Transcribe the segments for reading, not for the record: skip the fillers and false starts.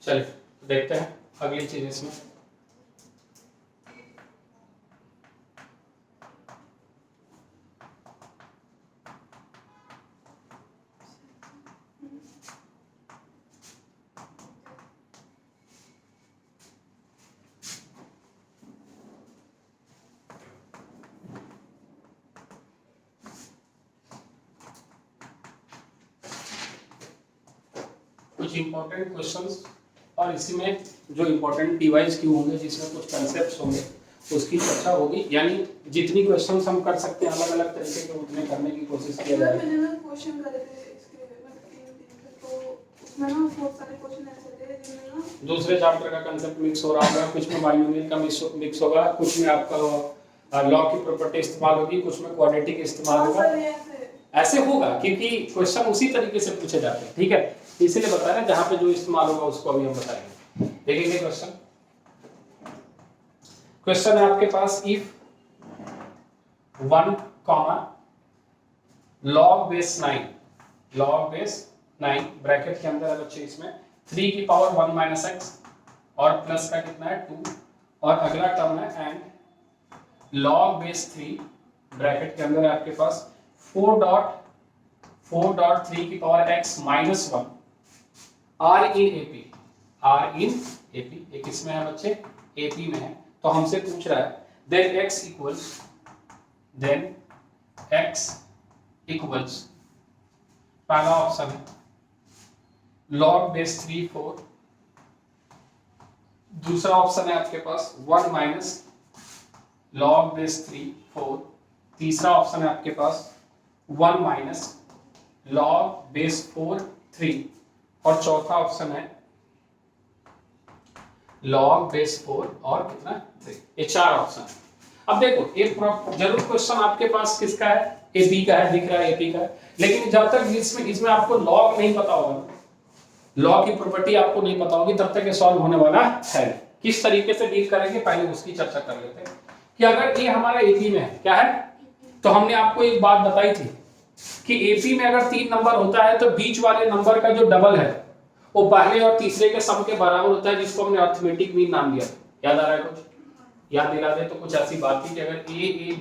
चलिए देखते हैं अगली चीज इसमें। कुछ इंपॉर्टेंट क्वेश्चंस और इसी में जो इंपॉर्टेंट डिवाइस क्यों होंगे, जिसमें कुछ कंसेप्ट्स होंगे, उसकी चर्चा होगी। यानी जितनी क्वेश्चंस हम कर सकते हैं अलग अलग तरीके के उतने करने की कोशिश किया जाएगा। मैंने ना क्वेश्चन करे थे इसके तो उसमें ना बहुत सारे क्वेश्चन ऐसे थे जिनमें ना दूसरे चैप्टर का कंसेप्ट मिक्स हो रहा होगा, कुछ में बायोनॉमियल का मिक्स होगा, कुछ में आपका लॉ की प्रॉपर्टी इस्तेमाल होगी, कुछ में क्वाड्रेटिक इस्तेमाल होगा। ऐसे होगा क्योंकि क्वेश्चन उसी तरीके से पूछे जाते हैं, ठीक है, इसीलिए बता रहे हैं जहां पे जो इस्तेमाल होगा उसको अभी हम बताएंगे। देखेंगे क्वेश्चन है आपके पास, इफ 1 log base 9 ब्रैकेट के अंदर है बच्चे, इसमें 3 की पावर 1 माइनस एक्स और प्लस का कितना है 2, और अगला टर्म है एंड log base 3 ब्रैकेट के अंदर है आपके पास 4.3 की पावर x माइनस 1 r इन AP एक इसमें है बच्चे AP में है, तो हमसे पूछ रहा है देन x इक्वल्स पहला ऑप्शन है log base 3 4, दूसरा ऑप्शन है आपके पास 1 माइनस log base 3 4, तीसरा ऑप्शन है आपके पास 1 माइनस log base 4 3, और चौथा ऑप्शन है log base 4 और कितना 3। ये चार ऑप्शन है। अब देखो एक जरूर क्वेश्चन आपके पास किसका है, AP का है, दिख रहा है AP का है, लेकिन जब तक इसमें आपको log नहीं पता होगा, लॉ की प्रॉपर्टी आपको नहीं पता होगी, तब तक ये सॉल्व होने वाला है। किस तरीके से डील करेंगे पहले उसकी चर्चा कर लेते हैं कि अगर ये हमारा AP में है, क्या है, तो हमने आपको एक बात बताई थी कि AP में अगर 3 नंबर होता है तो बीच वाले नंबर का जो डबल है वो पहले और तीसरे के सम के बराबर होता है, जिसको हमने अरिथमेटिक मीन नाम दिया। याद आ रहा है कुछ? याद दिला दे तो कुछ ऐसी बात थी कि अगर A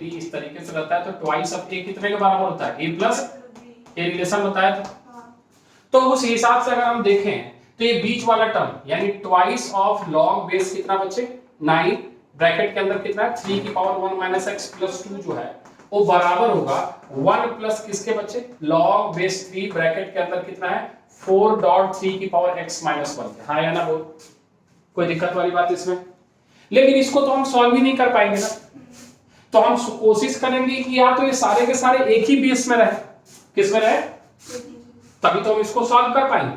B इस तरीके से रहता है तो ट्वाइस ऑफ A कितने के बराबर होता है, A प्लस A रिलेशन बताया था। तो उस हिसाब से अगर हम देखें तो ये बीच वाला टर्म यानी ट्वाइस ऑफ लॉग बेस कितना बच्चे 9 ब्रैकेट के अंदर कितना है 3 की पावर 1 माइनस एक्स प्लस 2 जो है वो बराबर होगा 1 प्लस किसके बच्चे लॉग बेस 3 ब्रैकेट के अंदर कितना है 4.3 की पावर x माइनस 1। हाँ या ना बोल, कोई दिक्कत वाली बात इसमें? लेकिन इसको तो हम सॉल्व ही नहीं कर पाएंगे ना, तो हम कोशिश करेंगे कि या तो ये सारे के सारे एक ही बेस में रहे, किस में रहे, तभी तो हम इसको सॉल्व कर पाएंगे।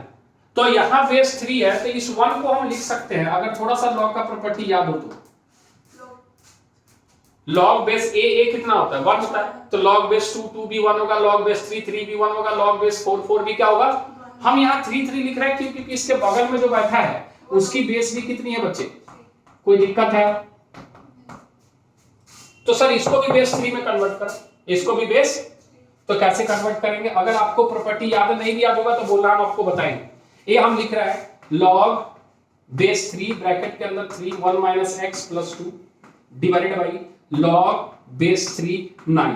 तो यहाँ बेस 3 है तो इस 1 को हम लिख सकते हैं, अगर थोड़ा सा लॉग का प्रॉपर्टी याद हो तो लॉग बेस a कितना होता है 1 होता है, तो लॉग बेस 2 भी 1 होगा, लॉग बेस 3 भी 1 होगा, लॉग बेस 4 भी क्या होगा। हम यहाँ 3 लिख रहे हैं क्योंकि इसके बगल में जो बैठा है उसकी बेस भी कितनी है बच्चे, कोई दिक्कत है? तो सर इसको भी बेस 3 में कन्वर्ट कर, इसको भी बेस, तो कैसे कन्वर्ट करेंगे? अगर आपको प्रॉपर्टी याद नहीं भी याद होगा तो बोलना हम आपको बताएंगे। ये हम लिख रहा है log बेस 3 ब्रैकेट के अंदर 3 1 minus x plus 2 divided by log base 3 9।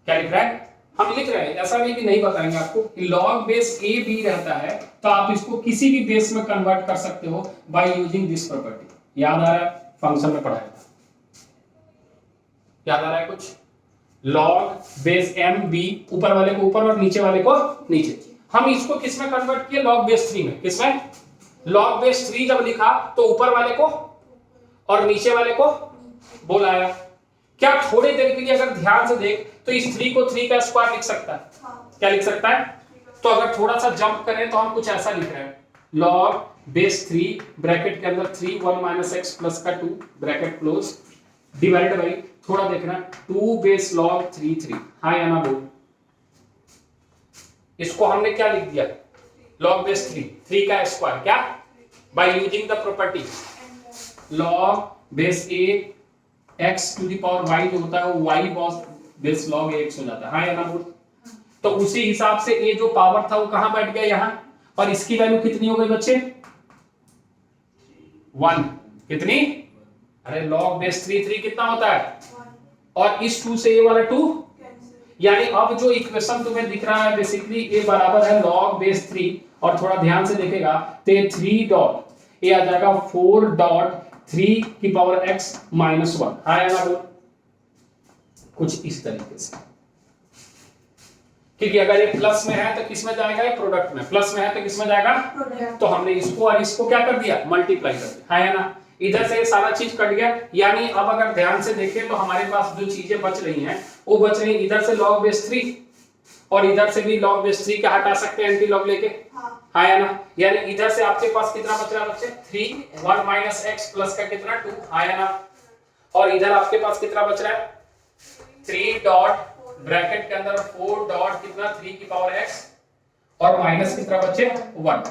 क्या लिख रहा है? हम लिख रहे हैं, ऐसा नहीं कि नहीं बताएंगे आपको कि log बेस a b रहता है तो आप इसको किसी भी बेस में कन्वर्ट कर सकते हो बाय यूजिंग दिस प्रॉपर्टी। याद आ रहा है? फंक्शन में पढ़ाया था, याद आ रहा है कुछ? log बेस m b, ऊपर वाले को ऊपर और नीचे वाले को नीचे। हम इसको किस में कन्वर्ट किए? log बेस 3 में। किसमें? log बेस 3 जब लिखा तो ऊपर वाले को और नीचे वाले को बोलाया। क्या थोड़ी देर के लिए अगर ध्यान से देख तो इस 3 को 3 का स्क्वायर लिख सकता है? क्या लिख सकता है? तो अगर थोड़ा सा जंप करें तो हम कुछ ऐसा लिख रहे हैं log बेस 3 ब्रैकेट के अंदर 3 1 माइनस एक्स प्लस का 2 ब्रैकेट क्लोज डिवाइडेड बाई, थोड़ा देखना 2 बेस log 3 हाँ या ना बोल। इसको हमने क्या लिख दिया log बेस 3 का स्क्वायर, क्या by using the property log base a x to the power y जो होता है वो y base log a x हो जाता है। हाँ या ना बोल। तो उसी हिसाब से a जो पावर था वो कहां बैठ गया यहाँ, और इसकी वैल्यू कितनी हो गई बच्चे 1 कितनी अरे log बेस 3 कितना होता है और इस 2 से ये वाला 2 यानी अब जो इक्वेशन तुम्हें दिख रहा है बेसिकली ए बराबर है log बेस 3 और थोड़ा ध्यान से देखेगा तो ये 3 डॉट ये आ जाएगा 4 डॉट 3 की पावर x माइनस 1 आया ना कुछ इस तरीके से क्योंकि अगर ये प्लस में है तो किस में जाएगा ये प्रोडक्ट में प्लस में है तो किस में जाएगा तो हमने इसको और इसको क्या कर दिया मल्टीप्लाई कर दिया है ना इधर से ये सारा चीज कट गया यानी अब अगर ध्यान से देखें तो हमारे पास जो चीजें बच रही हैं वो बच रही इधर से log बेस 3 और इधर से भी log बेस 3 का हटा सकते हैं एंटी लॉग लेके हाँ या ना यानी इधर से आपके पास कितना बच रहा है बच्चे 3 1 माइनस x प्लस का कितना 2 हाँ या ना और इधर आपके पास कितना बच रहा है 3 डॉट ब्रैकेट के अंदर 4 डॉट कितना 3 की पावर x और माइनस कितना बच्चे 1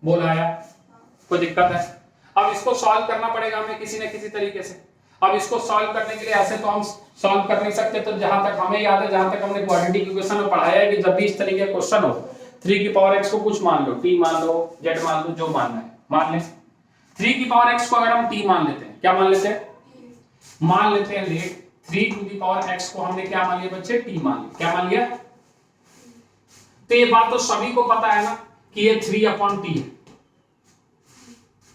बोल आया कोई दिक्कत है अब इसको सॉल्व करना पड़ेगा हमें किसी न किसी तरीके से अब इसको सॉल्व करने के लिए ऐसे तो हम सॉल्व कर नहीं सकते तो जहां तक हमें याद है जहां तक हमने क्वाड्रेटिक इक्वेशन में पढ़ाया है कि जब भी इस तरीके का क्वेश्चन हो 3 की पावर x को कुछ मान लो t मान लो z मान लो जो मानना है मान ले 3 की पावर x को अगर हम t मान लेते हैं क्या मान लेते हैं मान लेते हैं let 3 to the power x को हमने क्या मान लिया बच्चे t मान लिया क्या मान लिया तो ये बात तो सभी को पता है ना कि ये 3/t है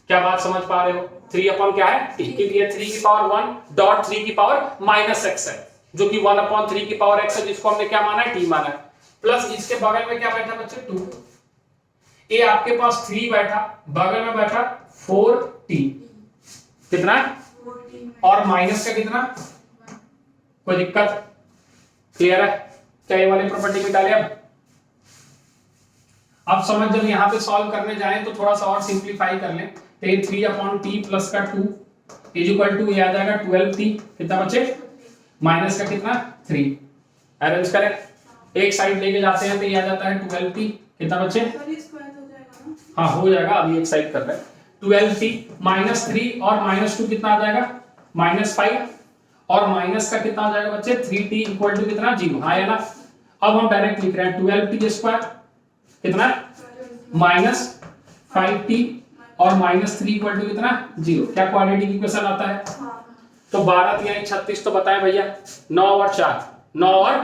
क्या बात समझ पा रहे हो 3 क्या है t क्योंकि ये 3 की पावर 1 डॉट 3 की पावर माइनस x है जो कि 1/3 की पावर x है जिसको हमने क्या माना है t माना है प्लस इसके बगल में क्या बैठा बच्चे 2 ये आपके पास 3 बैठा बगल में बैठा 4t कितना और माइनस का कितना कोई दिक्कत क्लियर है क्या ये वाली प्रॉपर्टी मिटा लिया अब समझ जब यहां पे सॉल्व करने जाएं तो थोड़ा सा और सिंपलीफाई कर लें तो ये 3/t प्लस का 2 इज इक्वल टू ये आ जाएगा 12t कितना बचे माइनस का कितना 3 अरेंज करें एक साइड लेके जाते हैं तो ये आ जाता है 12t कितना बचे हाँ हो जाएगा अभी एक साइड कर रहे हैं 12t माइनस 3 और माइनस 2 कितना आ जाएगा -5 और माइनस का कितना आ जाएगा बच्चे 3t इक्वल टू कितना 0 हाँ है ना अब हम डायरेक्ट लिख रहे हैं 12t स्क्वायर कितना -5t और -3 इक्वल टू कितना 0 क्या क्वाड्रेटिक इक्वेशन आता है तो 12 यानी 36 तो बताएं भैया 9 और 4 9 और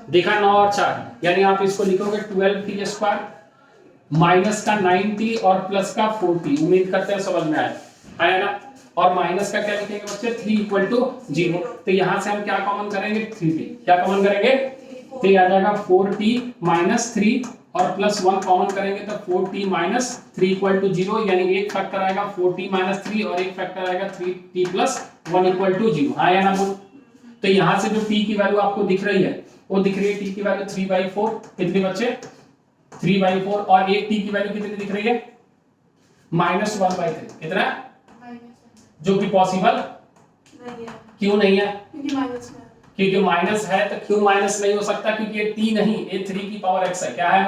देखा 9 और 4 यानी आप इसको लिखोगे 12t स्क्वायर माइनस का 9t और प्लस का 4t उम्मीद करते हैं समझ में आया ना और माइनस का क्या लिखेंगे बच्चे 3 इक्वल टू 0 तो यहां से हम क्या कॉमन करेंगे 3t क्या कॉमन करेंगे तो ये आ जाएगा 4t माइनस 3 और प्लस 1 कॉमन करेंगे तो 4t माइनस 3 इक्वल टू 0 यानी एक फैक्टर आएगा 4t माइनस 3 और एक फैक्टर आएगा 3t प्लस 1 इक्वल टू 0 हाँ या ना बोल तो यहां से जो t की वैल्यू आपको दिख रही है वो दिख रही है t की वैल्यू 3/4 कितने बच्चे 3/4 और एक t की वैल्यू कितनी दिख रही है -1/3 कितना जो कि पॉसिबल नहीं है क्यों नहीं है क्योंकि माइनस में क्योंकि माइनस है तो क्यों माइनस नहीं हो सकता क्योंकि ये t नहीं ये 3 की पावर x है क्या है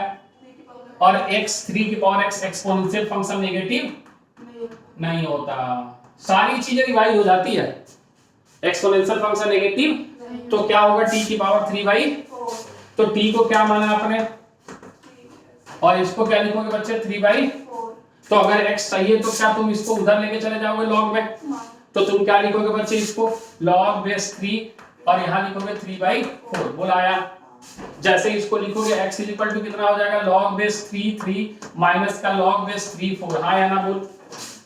और x 3 की power x exponential function negative नहीं होता सारी चीजें रिवाइज हो जाती है एक्सपोनेंशियल फंक्शन नेगेटिव तो क्या होगा t की पावर 3/4 तो t को क्या माना आपने और इसको क्या लिखोगे बच्चे 3/4 तो अगर x चाहिए तो क्या तुम इसको उधर लेके चले जाओगे log में तो तुम क्या लिखोगे बच्चे इसको log बेस 3 और यहां लिखोगे 3/4 बोल आया जैसे इसको लिखोगे x इक्वल टू कितना हो जाएगा log बेस 3 माइनस का log बेस 3 4 हाँ या ना बोल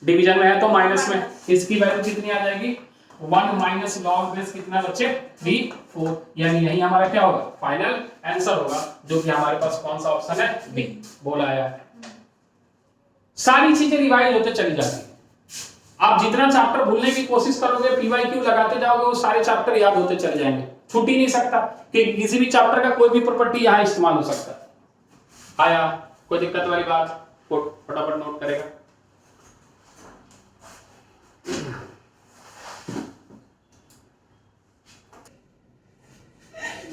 डिवीजन में है तो माइनस में इसकी वैल्यू कितनी आ जाएगी 1 माइनस log बेस कितना बच्चे 3 4 यानी यही हमारा क्या होगा फाइनल आंसर होगा जो कि हमारे पास कौन सा ऑप्शन है बी बोल आया सारी चीजें रिवाइज होते चली जाती है आप जितना चैप्टर भूलने की कोशिश करोगे पीवाईक्यू लगाते जाओगे वो सारे चैप्टर याद होते चले जाएंगे छूट ही नहीं सकता कि किसी भी चैप्टर का कोई भी प्रॉपर्टी यहां इस्तेमाल हो सकता है आया कोई दिक्कत वाली बात फटाफट नोट करेगा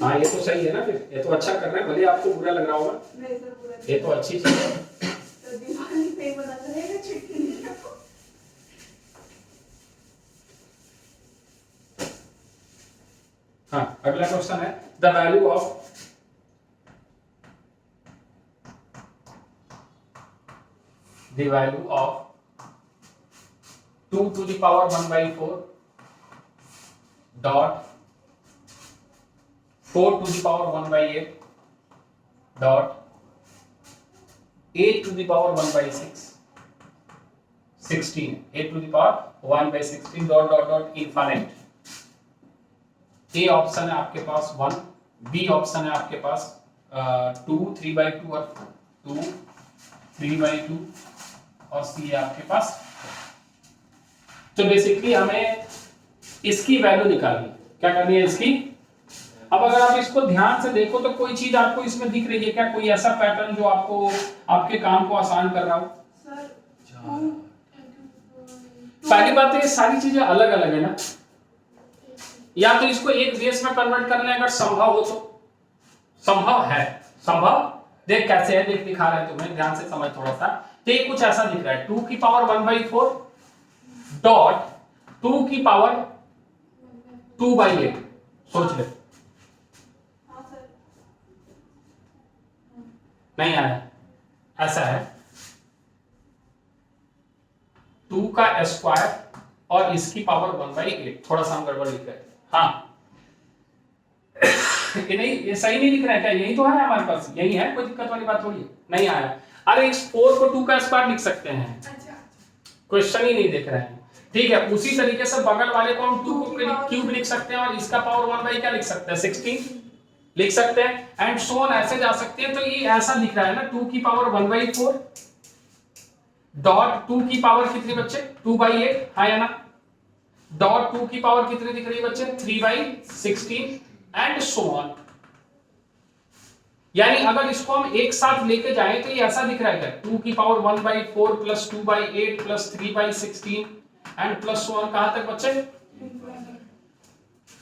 हाँ ये तो सही है ना फिर ये तो अच्छा कर रहे हैं भले आपको बुरा लग रहा होगा नहीं सर पूरा ये तो अच्छी चीज है तो दिवाली पे बना रहेगा चिट्ठी हाँ अगला क्वेश्चन है the value of the value of 2 to the power 1 by 4 dot 4 to the power 1 by 8 dot 8 to the power 1 by 6 16 8 to the power 1 by 16 dot dot dot infinite. A option है आपके पास 1, B option है आपके पास 2 3 by 2 और 2 3 by 2 और सी है आपके पास। तो basically हमें इसकी वैल्यू निकालनी, क्या करनी है इसकी। अब अगर आप इसको ध्यान से देखो तो कोई चीज आपको इसमें दिख रही है क्या, कोई ऐसा पैटर्न जो आपको आपके काम को आसान कर रहा हो। पहली बात तो ये सारी चीजें अलग अलग है ना, या तो इसको एक बेस में कन्वर्ट करना है अगर संभव हो तो। संभव है, संभव देख कैसे है, देख दिखा रहा है तुम्हें, ध्यान से समझ थोड़ा सा। तो ये कुछ ऐसा दिख रहा है 2 की पावर 1 by 4 डॉट 2 की पावर 2 by 8। सोच ले, नहीं आया, ऐसा है 2 का स्क्वायर और इसकी पावर 1 by 8। थोड़ा सा हम गड़बड़ लिख रहे हैं, हाँ ये नहीं, ये सही नहीं लिख रहा है क्या, यही तो है हमारे पास, यही है, कोई दिक्कत वाली बात थोड़ी है। नहीं आया, अरे इस 4 को 2 का स्क्वायर लिख सकते हैं, क्वेश्चन ही नहीं देख रहे हैं। ठीक है, उसी तरीके से बगल वाले को हम 2 को क्यूब लिख सकते हैं और इसका पावर 1 by क्या लिख सकते हैं 16 लिख सकते हैं, एंड सो ऑन ऐसे जा सकते हैं। तो ये ऐसा लिख रहा है ना 2 की पावर 1 by 4 डॉट 2 की पावर कितनी बच्चे 2 by 8, हाँ या ना, डॉट 2 की पावर कितनी दिख रही है बच्चे 3 by 16 एंड सो ऑन। यानी अगर इसको हम एक साथ लेके जाएं तो ये ऐसा दिख रहा है क्या 2 की power 1 by 4 plus 2 by 8 plus 3 by 16 and plus 1 कहां तक बच्चे।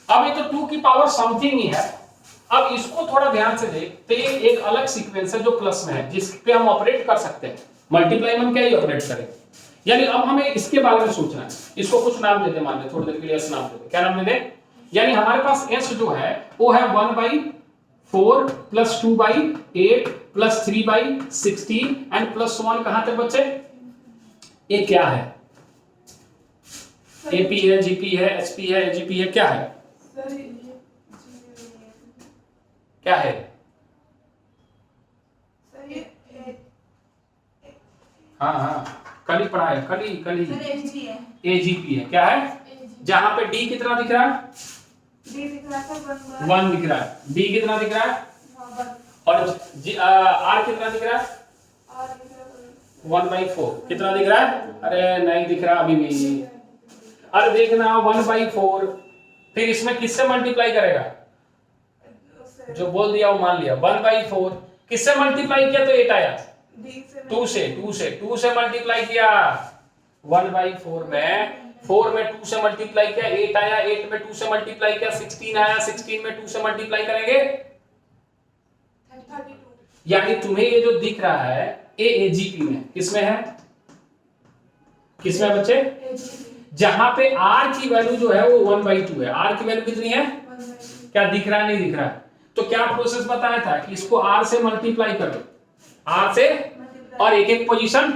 अब ये तो 2 की पावर समथिंग ही है। अब इसको थोड़ा ध्यान से देख तो ये एक अलग सीक्वेंस है जो प्लस में है, जिस पे हम ऑपरेट कर सकते हैं। मल्टीप्लाई में हम क्या ही ऑपरेट करें, यानी अब हमें इसके बारे में सोचना है। इसको कुछ नाम दे दे, मान ले थोड़ी देर के लिए एस नाम दे दे, क्या नाम दे दे, यानी हमारे पास एस जो है वो है 1 by 4 plus 2 by 8 plus 3 by 16 and plus 1 कहां तक बच्चे। ये क्या है, एपी है, जीपी है, एचपी है, एजीपी है, क्या है क्या है। हाँ हाँ कल ही पढ़ा है, कल ही एजीपी है, क्या है, जहां पे डी कितना दिख रहा है, डी दिख रहा है 1 दिख रहा है, डी कितना दिख रहा है, और आर कितना दिख रहा है 1 by 4 कितना दिख रहा है, अरे नहीं दिख रहा अभी भी, अरे देखना 1 by 4 फिर इसमें किससे मल्टीप्लाई करेगा, जो बोल दिया वो मान लिया। 1 by 4 किससे मल्टीप्लाई किया तो 8 आया, 2 से मल्टीप्लाई किया 1 by 4 में 4 में 2 से मल्टीप्लाई किया 8 आया, 8 में 2 से मल्टीप्लाई किया 16 आया, 16 में 2 से मल्टीप्लाई करेंगे 32। यानी तुम्हें ये जो दिख रहा है ए एजीपी में, किसमें है, किसमें बच्चे, जहां पे आर की वैल्यू जो है वो 1 by 2 है। आर की वैल्यू कितनी है, क्या दिख रहा है, नहीं दिख रहा है। तो क्या प्रोसेस बताया था कि इसको आर से मल्टीप्लाई कर दो, आर से, और एक एक पोजीशन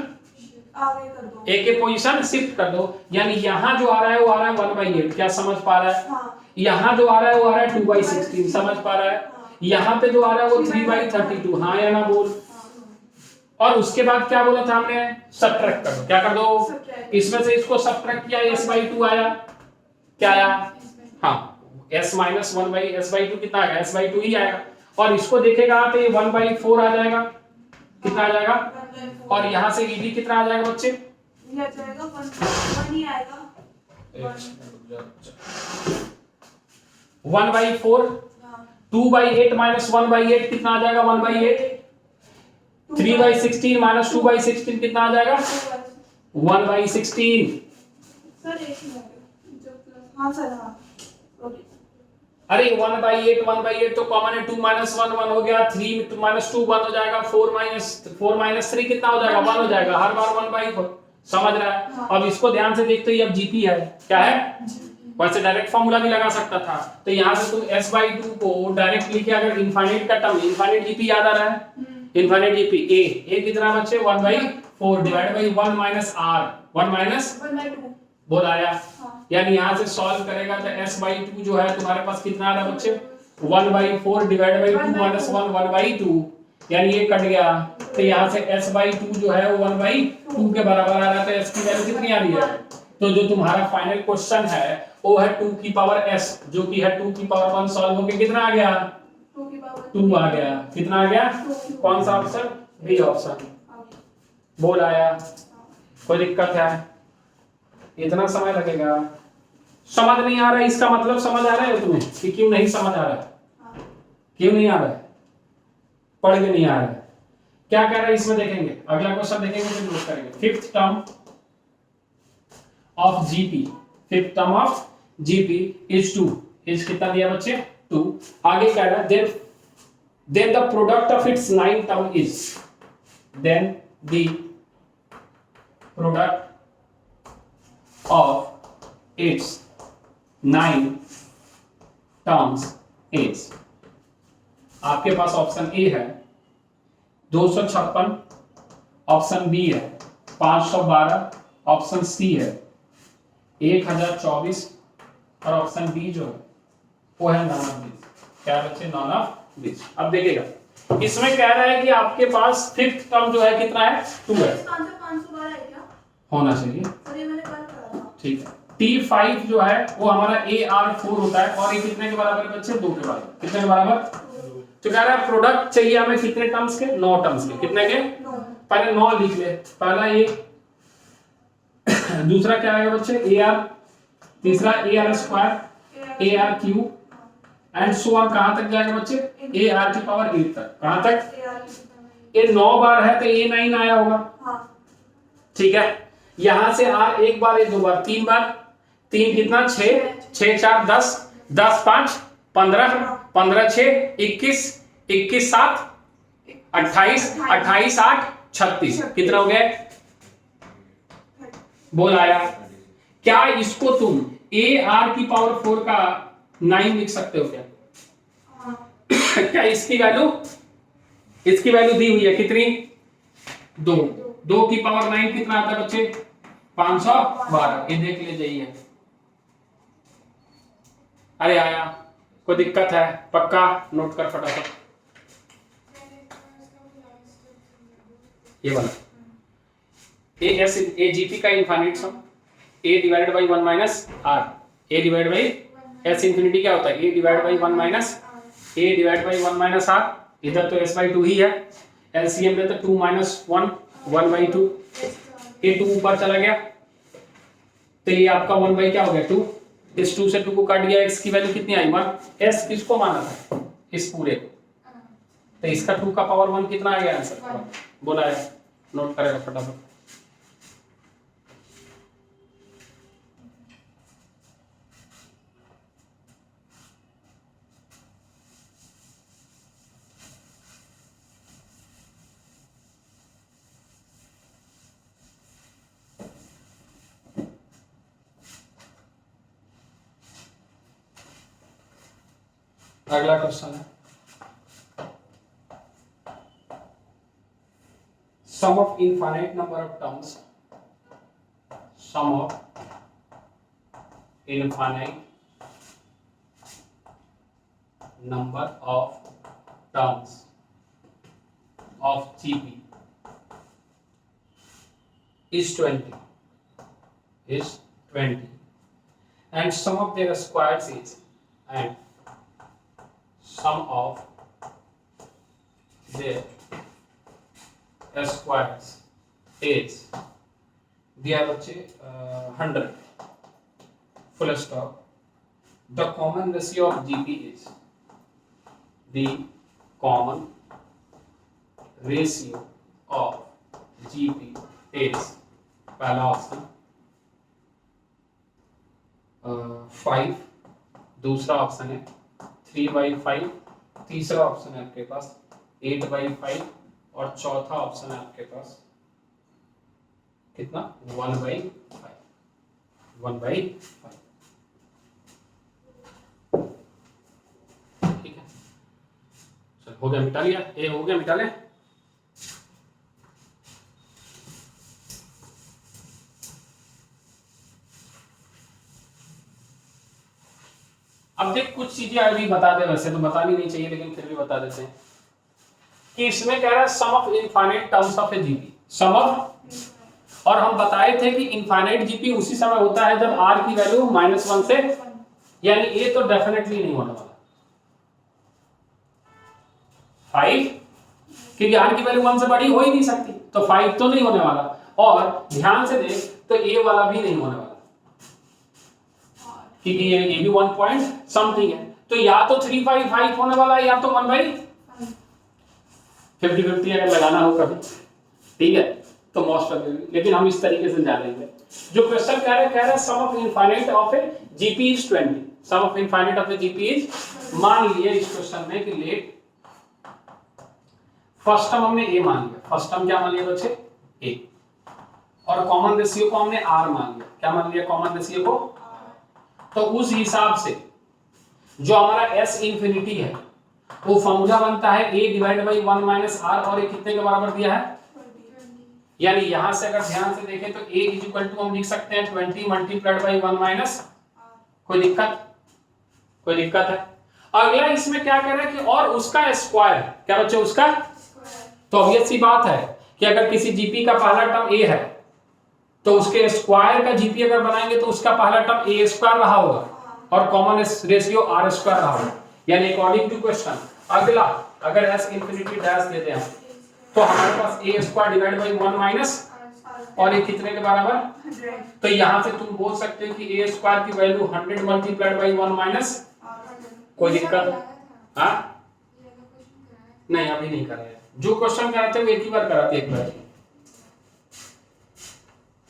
पोजीशन शिफ्ट कर दो। यानी यहां जो आ रहा है वो आ रहा है 1 by 8, क्या समझ पा रहा है, हाँ। यहां जो आ रहा है वो आ रहा है 2 by 16, समझ पा रहा है, हाँ। यहां पे जो आ रहा है वो 3 by 32, हाँ या ना बोल। और उसके बाद क्या बोला था हमने, सब्ट्रैक्ट कर दो, क्या कर दो, इसमें से इसको सब्ट्रैक्ट किया s by 2 आया, क्या आया, हाँ s minus 1 by s by 2 कितना आएगा, s by 2 ही आएगा। और इसको देखेगा तो ये 1 by 4 आ जाएगा, कितना आ जाएगा, और यहां से ed कितना आ जाएगा बच्चे, ये आ जाएगा 1 ही आएगा 1 by 4 2 by 8 minus 1 by 8 कितना आ जाएगा 1 by 8, 3 by 16 minus 2 by 16 कितना आ जाएगा 1 by 16। सर एक मिनट जो प्लस, हाँ सर हाँ ओके। अरे 1 by 8 तो कॉमन है, 2 minus 1 1 हो गया, 3 minus 2 1 हो जाएगा, 4 minus 3 कितना हो जाएगा 1 हो जाएगा, हर बार 1 by 4, समझ रहा है। हाँ। अब इसको ध्यान से देखते ही अब जीपी है, क्या है, वैसे डायरेक्ट फॉर्मूला भी लगा सकता था। तो यहाँ से तुम s by 2 को डायरेक्ट लिखे, अगर इनफाइनाइट का टर्म, इनफाइनाइट जीपी याद आ रहा है, इनफाइनाइट जीपी ए कितना बच्चे 1/4 divide by 1 minus r 1 minus 1/2 बोल आया। हाँ यानी यहाँ से सॉल्व करेगा तो s/2 जो है तुम्हारे पास कितना आ रहा है बच्चे 1/4 डिवाइड बाई 2 माइनस 1 1/2 यानी ये कट गया तो यहाँ से s/2 जो है वो 1/2 के बराबर आ रहा है। तो s की वैल्यू कितनी आ रही है? तो जो तुम्हारा फाइनल क्वेश्चन है वो है 2 की पावर s जो कि है 2 की पावर 1 सॉल्व होके कितना आ गया 2 की पावर 2 आ गया। कितना आ गया? कौन सा ऑप्शन? B option. बोल आया। कोई दिक्कत है? इतना समय लगेगा? समझ नहीं आ रहा है इसका मतलब समझ आ रहा है तुम्हें कि क्यों नहीं समझ आ रहा है? क्यों नहीं आ रहा है? पढ़ के नहीं आ रहा है? क्या कह रहा है इसमें देखेंगे, अगला क्वेश्चन देखेंगे फिर नोट करेंगे। Fifth term of GP, fifth term of GP is 2 is कितना दिया बच्चे 2। आगे कह रहा है then the product of its 9 term is then the product of its 9 terms is आपके पास ऑप्शन ए है 256, ऑप्शन बी है 512, ऑप्शन सी है 1024 और ऑप्शन डी जो है वो है नॉन ऑफ दिस। क्या बच्चे? None of this. अब देखिएगा इसमें कह रहा है कि आपके पास फिफ्थ टर्म जो है कितना है 2 है। 512 है क्या? होना चाहिए। और ये मैंने कल पढ़ा था। ठीक है। T5 जो है वो हमारा AR4 होता है और ये कितने के बराबर है बच्चे 2 के बराबर। कितने के बराबर? तो कह रहा है प्रोडक्ट चाहिए हमें कितने टर्म्स के 9 टर्म्स के। कितने के? पहले 9 लिख ले। पहला ये दूसरा क्या आएगा बच्चे AR, तीसरा AR square AR cube and so on. कहां तक जाएगा बच्चे? AR की पावर 8 तक। कहां तक? ये 9 बार है तो A9 आया होगा। ठीक है। यहां से R एक बार, ये 2 बार, 3 बार, 3 कितना 6 6 4 10 10 5 15 15 6 21 21 7 28 28 8 36 कितना हो गया? बोल आया। क्या इसको तुम AR की पावर 4 का 9 लिख सकते हो क्या? क्या इसकी वैल्यू दी हुई है कितनी? 2 2 की पावर 9 कितना आता है बच्चे 512। ये देख ले जाइए। अरे आया? कोई दिक्कत है? पक्का नोट कर फटाफट। ये वाला AGP का infinite sum A divided by 1 minus R। A divided by S infinity क्या होता है? A divided by 1 minus A divided by 1 minus R। इधर तो S/2 ही है। LCM में तो 2 माइनस 1 1/2। ये 2 ऊपर चला गया तो ये आपका 1 बाई क्या हो गया 2। इस 2 से 2 को काट गया। x की वैल्यू कितनी आई 1। S किसको माना था? इस पूरे को। तो इसका 2 का पावर 1 कितना आ गया आंसर? बोला है। नोट करेगा फटाफट। अगला क्वेश्चन है sum of infinite number of terms, sum of infinite number of terms of GP is 20 and sum of their squares is and sum of their squares is दिया बच्चे 100 full stop. The common ratio of GP is the common ratio of GP is पहला option 5, दूसरा option है 3/5, तीसरा option है आपके पास 8/5 और चौथा ऑप्शन है आपके पास कितना 1/5। ठीक है, चल हो गया, मिटा लिया। ए हो गया, मिटा ले। अब देख कुछ चीजें अभी बता दे, वैसे तो बतानी नहीं चाहिए लेकिन फिर भी बता देते हैं कि इसमें कह रहा है sum of infinite terms of a GP, sum of, और हम बताए थे कि इनफाइनाइट जीपी उसी समय होता है जब r की वैल्यू -1 से, यानी ये तो डेफिनेटली नहीं होने वाला 5, क्योंकि r की वैल्यू 1 से बड़ी हो ही नहीं सकती, तो 5 तो नहीं होने वाला। और ध्यान से देख तो a वाला भी नहीं होने वाला क्योंकि ये भी 1 पॉइंट समथिंग है, तो या तो 355 होने वाला है या तो 1/50 अगर लगाना हो कभी, ठीक है, तो मोस्ट प्रोबेबली, लेकिन हम इस तरीके से जानेंगे। जो क्वेश्चन कह रहा है sum of infinite of a GP is 20, sum of infinite of a GP is, मान लिया इस क्वेश्चन में कि लेट फर्स्ट टर्म हमने a मान लिया, फर्स्ट टर्म क्या मान लिया बच्चे a, और कॉमन रेशियो को हमने r मान लिया, क्या मान लिया कॉमन रेशियो को, तो उस हिसाब से जो हमारा s इंफिनिटी है वो फॉर्मूला बनता है a divide by 1 minus r, और ये कितने के बराबर दिया है, यानी यहां से अगर ध्यान से देखें तो a इज इक्वल टू हम लिख सकते हैं 20 मल्टीप्लाइड बाई 1 माइनस, कोई दिक्कत है। अगला इसमें क्या कह रहा है कि और उसका स्क्वायर, क्या बच्चे उसका, तो ऑब्वियस सी बात है कि अगर किसी जीपी का पहला टर्म a है तो उसके स्क्वायर का जीपी अगर बनाएंगे तो उसका पहला टर्म a स्क्वायर रहा होगा और कॉमन रेशियो r स्क्वायर रहा होगा, यानी अकॉर्डिंग टू क्वेश्चन। अगला अगर s इंफिनिटी डैश देते हैं तो हमारे पास a square divide by 1 minus, और ये कितने के बराबर, 100, तो यहां से तुम बोल सकते हो कि a स्क्वायर की वैल्यू 100 मल्टीप्लाइड बाई 1 माइनस, कोई दिक्कत, हाँ नहीं अभी नहीं कर रहे हैं, जो क्वेश्चन कराते हैं वो एक ही बार कराते हैं, एक बार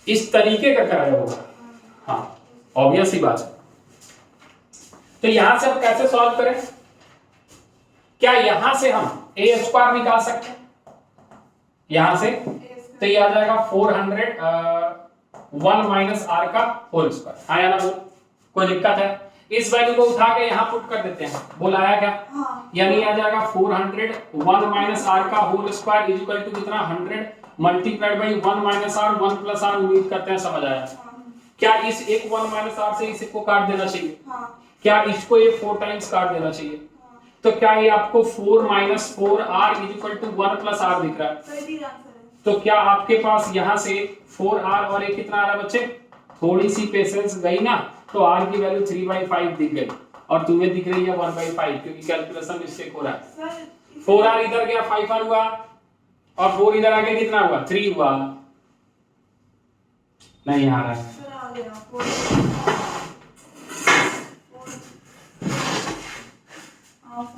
इस तरीके का कराया होगा, हाँ ऑब्वियस ही बात है। तो यहां से हम कैसे सॉल्व करें, क्या यहां से हम a स्क्वायर निकाल सकते हैं यहां से, तो ये आ जाएगा 400 1 माइनस r का होल स्क्वायर, आया ना बोल, कोई दिक्कत है, इस वैल्यू को उठा के यहां पुट कर देते हैं, बोल आया क्या, यानी आ जाएगा 400 1 माइनस r का whole square is equal to कितना 100 multiplied by 1 minus r 1 plus r, उम्मीद करते हैं समझ आया। क्या इस एक 1 माइनस r से इस एक को काट देना चाहिए, क्या इसको ये 4 टाइम्स काट देना चाहिए, तो क्या ये आपको 4 minus 4r is equal to 1 plus r दिख रहा है, तो क्या आपके पास यहां से 4r और एक कितना आ रहा है बच्चे, थोड़ी सी पेशेंस गई ना, तो r की वैल्यू 3/5 दिख गई और तुम्हें दिख रही है 1/5, क्योंकि कैलकुलेशन मिस्टेक हो रहा है, 4r इधर गया 5r हुआ और 4 इधर आके कितना हुआ 3 हुआ, नहीं आ रहा है,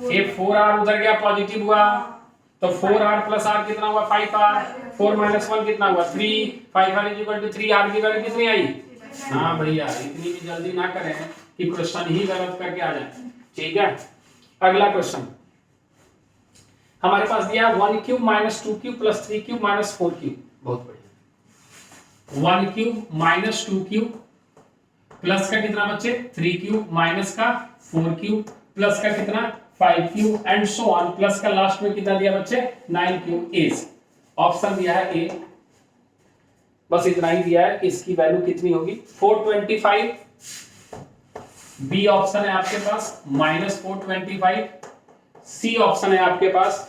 ये 4r उधर गया पॉजिटिव हुआ, तो 4r प्लस r कितना हुआ 5r, 4 माइनस 1 कितना हुआ 3, 5r is equal to 3r की वैल्यू कितनी आई, हाँ भैया इतनी भी जल्दी ना करें कि क्वेश्चन ही गलत करके आ जाए, ठीक है। अगला क्वेश्चन हमारे पास दिया है 1 cube minus 2 cube plus 3 cube minus 4 cube, बहुत बढ़िया, 1 क्यूब माइनस 2 क्यूब प्लस का कितना बच्चे 3 क्यूब माइनस का 4 क्यूब प्लस का कितना 5 cube and so on, plus का लास्ट में कितना दिया बच्चे 9 क्यूब, एज ऑप्शन दिया है ए, बस इतना ही दिया है, इसकी वैल्यू कितनी होगी 425, बी ऑप्शन है आपके पास -425, सी ऑप्शन है आपके पास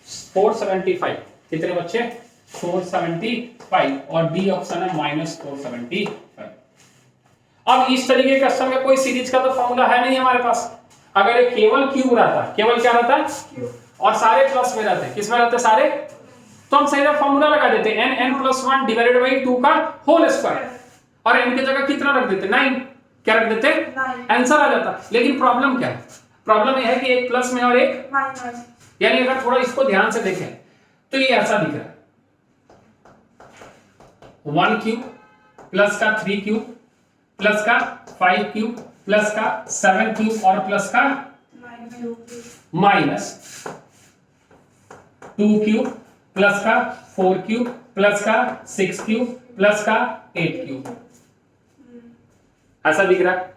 475, कितने बच्चे 475, और डी ऑप्शन है -475। अब इस तरीके के क्वेश्चन में कोई सीरीज का तो फॉर्मूला है नहीं हमारे पास, अगर ये केवल क्यूब रहता, केवल क्या रहता और सारे प्लस में रहते, किस में रहते सारे, तो हम सीधा फॉर्मूला लगा देते n+1 डिवाइडेड बाई 2 का होल स्क्वायर, और n की जगह कितना रख देते 9, क्या रख देते आंसर आ जाता। लेकिन प्रॉब्लम क्या है, प्रॉब्लम यह है कि एक प्लस में और एक माइनस, यानी अगर थोड़ा इसको ध्यान से देखें तो ये ऐसा दिख रहा है 1 क्यूब प्लस का 3 क्यूब प्लस का 5 क्यूब प्लस का 7 क्यूब और प्लस का माइनस 2 क्यूब प्लस का 4 क्यूब प्लस का 6 क्यूब प्लस का 8 क्यूब, ऐसा दिख रहा है।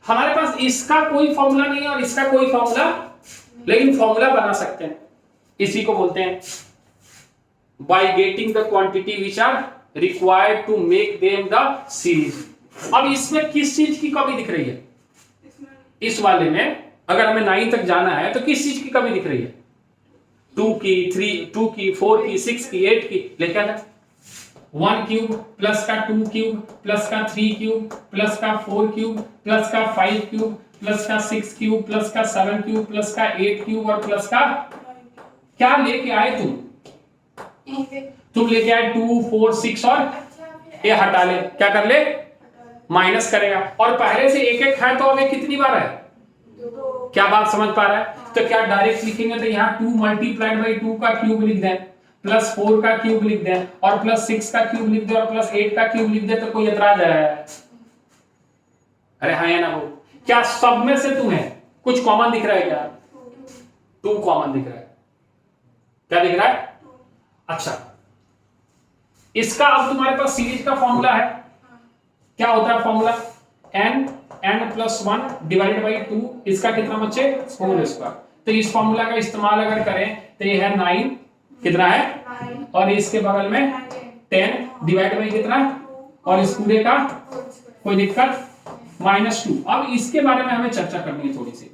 हमारे पास इसका कोई फॉर्मूला नहीं है और इसका कोई फॉर्मूला, लेकिन फॉर्मूला बना सकते हैं, इसी को बोलते हैं by getting the quantity which are required to make them the series. अब इसमें किस चीज की कमी दिख रही है, इस वाले में अगर हमें 9 तक जाना है तो किस चीज की कमी दिख रही है? 2 की, 2 की, 4 की, 6 की, 8 की। लेके आना 1 क्यूब प्लस का 2 क्यूब प्लस का 3 क्यूब प्लस का 4 क्यूब प्लस का 5 क्यूब प्लस का 6 क्यूब प्लस का 7 क्यूब प्लस का 8 क्यूब और प्लस का क्या लेके आए तुम? तुम लेके आए 2, 4, 6 और ये हटा ले। क्या कर ले? माइनस करेगा। और पहले से एक एक है तो अब ये कितनी बार है? क्या बात समझ पा रहा है? तो क्या डायरेक्ट लिखेंगे तो यहाँ 2 मल्टीप्लाइड बाई 2 का क्यूब लिख दें, प्लस 4 का क्यूब लिख दें और प्लस 6 का क्यूब लिख दें और प्लस 8 का क्यूब लिख दें, तो कोई एतराज है? अरे हाँ या ना हो? क्या सब में से तुम्हें कुछ कॉमन दिख रहा है? क्या 2 कॉमन दिख रहा है? क्या दिख रहा है? अच्छा, इसका अब तुम्हारे पास सीरीज का फॉर्मूला है। क्या होता है formula? n plus 1 divided by 2, इसका कितना बच्चे? Whole square. तो इस फॉर्मूला का इस्तेमाल अगर करें तो ये है 9, कितना है? 9 और इसके बगल में 10 डिवाइड बाई कितना? और इस पूरे का कोई दिक्कत? -2। अब इसके बारे में हमें चर्चा करनी है थोड़ी सी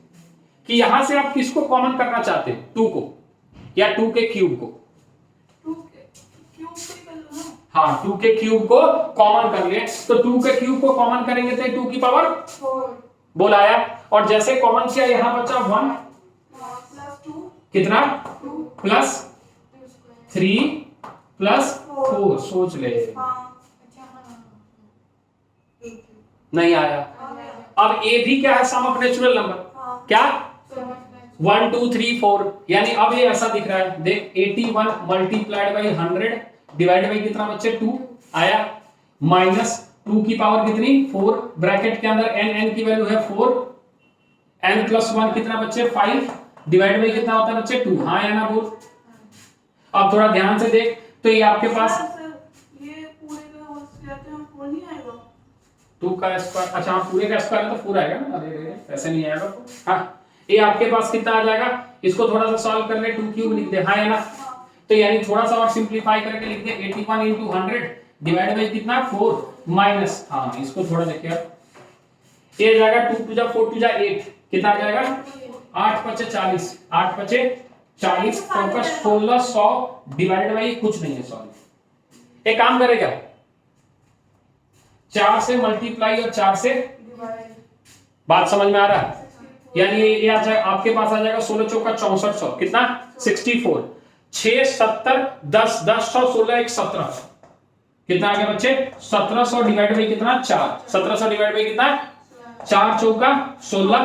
कि यहां से आप किसको कॉमन करना चाहते हैं, 2 को या 2 के क्यूब को? 2 के क्यूब को ही कर लो ना। हाँ, 2 के क्यूब को कॉमन कर ले। तो 2 के क्यूब को कॉमन करेंगे तो 2 की पावर 4 बोल आया। और जैसे कॉमन किया यहां बचा 1 प्लस 2 कितना? 2 प्लस 3 प्लस 4। सोच ले, नहीं आया। अब ए भी क्या है? Sum of natural number. क्या? 1 2 3 4। यानी अब ये ऐसा दिख रहा है, देख 81 मल्टीप्लाइड बाई 100 डिवाइड बाई कितना बच्चे? 2 आया। माइनस 2 की पावर कितनी? 4। ब्रैकेट के अंदर n की वैल्यू है 4। n प्लस 1 कितना बच्चे? 5 डिवाइड बाई कितना होता है बच्चे? 2। हाँ या ना बोल? अब थोड़ा ध्यान से देख तो ये आपके पास ये पूरे का हो जाते हैं, 4 नहीं आएगा? 2 का स्क्वायर, अच्छा हाँ पूरे का स्क्वायर है तो पूरा आएगा ना। अरे ऐसे नहीं आएगा। हाँ, ये आपके पास कितना आ जाएगा? इसको थोड़ा सा सॉल्व कर ले, 2 क्यूब लिख दे। हाँ या ना? तो यानी थोड़ा सा और सिंपलीफाई करके लिख दे 81 into 100 डिवाइड बाई कितना? 4 माइनस, हाँ इसको थोड़ा देखिए आप, ये जाएगा 2 टू जा 4 टू जा 8, कितना आ जाएगा? 8 पचे 40, 8 पचे 40 फोकस 1600 डिवाइड बाई कुछ नहीं है, सॉरी। एक काम करेगा 4 से मल्टीप्लाई और 4 से डिवाइड। बात समझ में आ रहा है? यानी ये आ जाए आपके पास आ जाएगा 16 चौका 6400, कितना? 64। 6 70 10 10 100 16 1 17, कितना आ गया बच्चे? 1700 डिवाइड बाई कितना? 4। 1700 डिवाइड बाई कितना? 4 चौका 16,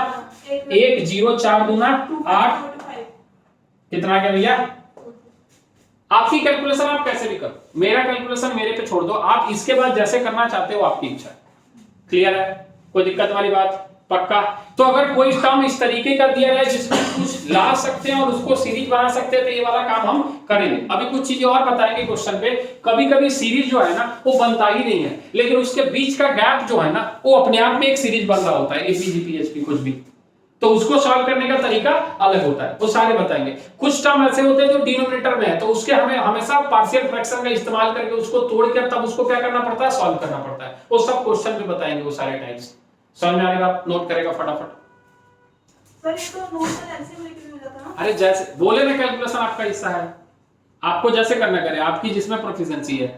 1 0 4 दूना 8, कितना आ गया भैया? आपकी कैलकुलेशन आप कैसे भी करो, मेरा कैलकुलेशन मेरे पे छोड़ दो। आप इसके बाद जैसे करना चाहते हो आपकी इच्छा। क्लियर है? कोई दिक्कत वाली बात? पक्का? तो अगर कोई टर्म इस तरीके का दिया है जिसमें कुछ ला सकते हैं और उसको सीरीज बना सकते हैं तो ये वाला काम हम करेंगे। अभी कुछ चीजें और बताएंगे क्वेश्चन पे। कभी कभी सीरीज जो है ना वो बनता ही नहीं है, लेकिन उसके बीच का गैप जो है ना वो अपने आप में एक सीरीज बन रहा होता है, एपीजीपीएचपी कुछ भी, तो उसको सॉल्व करने का तरीका अलग होता है, वो सारे बताएंगे। कुछ टर्म ऐसे होते हैं जो डिनोमिनेटर में है, तो उसके हमें हमेशा पार्शियल फ्रैक्शन का इस्तेमाल करके उसको तोड़कर तब उसको क्या करना पड़ता है? सॉल्व करना पड़ता है। वो सब क्वेश्चन में बताएंगे, वो सारे टाइप्स। समझ में आएगा? आप नोट करेगा फटाफट। सर ये तो नोट में ऐसे में लिख हो जाता ना। अरे जैसे बोले ना, कैलकुलेशन आपका हिस्सा है, आपको जैसे करना करे, आपकी जिसमें प्रोफिशिएंसी है।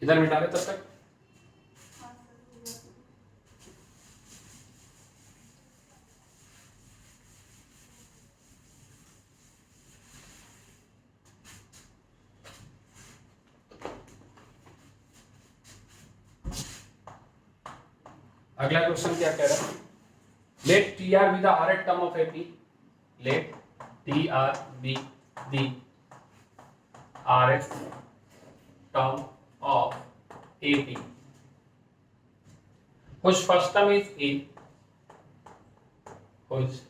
इधर मिटा ले तब तक। अगला क्वेश्चन क्या कह रहा है? Let t r be the rth term of AP. Let t r be the rth term of AP whose first term is a, whose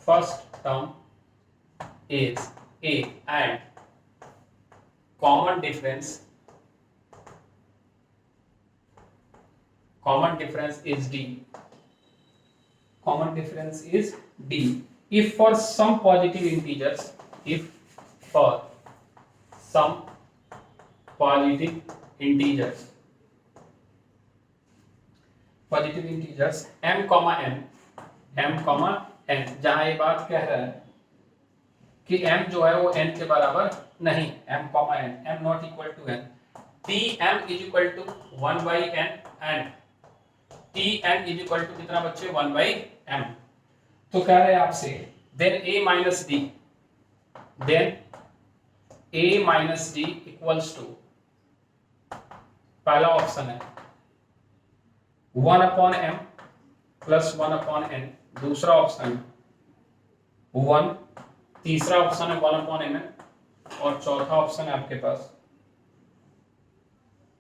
first term is a and common difference is d. Common difference is d if for some positive integers, if for some positive integers, positive integers m comma n, जहां ये बात कह रहा है कि m जो है वो n के बराबर नहीं, m comma n, m not equal to n, tm is equal to 1 by n and tn is equal to कितना बच्चे 1 बाई m। तो कह रहे हैं आपसे then a minus d, then a minus d equals to, पहला option है 1 upon m plus 1 upon n, दूसरा ऑप्शन 1, तीसरा ऑप्शन है 1 अपॉन mn और चौथा ऑप्शन है आपके पास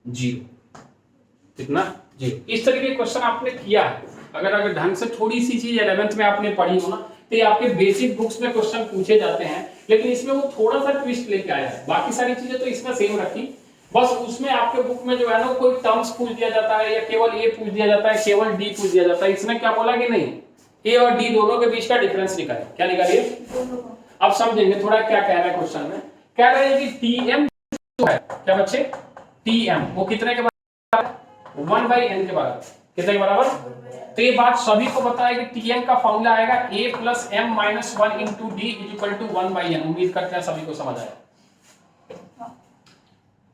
0। कितना 0। इस तरीके के क्वेश्चन आपने किया है, अगर ढंग से थोड़ी सी चीज 11th में आपने पढ़ी हो ना, तो ये आपके बेसिक बुक्स में क्वेश्चन पूछे जाते हैं, लेकिन इसमें वो थोड़ा सा ट्विस्ट लेके आया है। बाकी सारी चीजें तो इसमें सेम रखी, बस उसमें आपके बुक में जो है ना कोई टर्म्स पूछ दिया जाता है, या केवल ए पूछ दिया जाता है, केवल डी पूछ दिया जाता है। इसने क्या बोला कि नहीं, ए और डी दोनों के बीच का डिफरेंस निकालिए। क्या निकालिए, अब समझेंगे थोड़ा क्या कह रहा है क्वेश्चन में। कह रहे हैं कि टीएम जो है, क्या बच्चे, टीएम वो कितने के बराबर, 1 बाई n के बराबर। कितने के बराबर, तो ये बात सभी को पता है कि टीएम का फॉर्मूला आएगा a plus m minus 1 into D is equal to 1 by n। उम्मीद करते हैं सभी को समझ आया,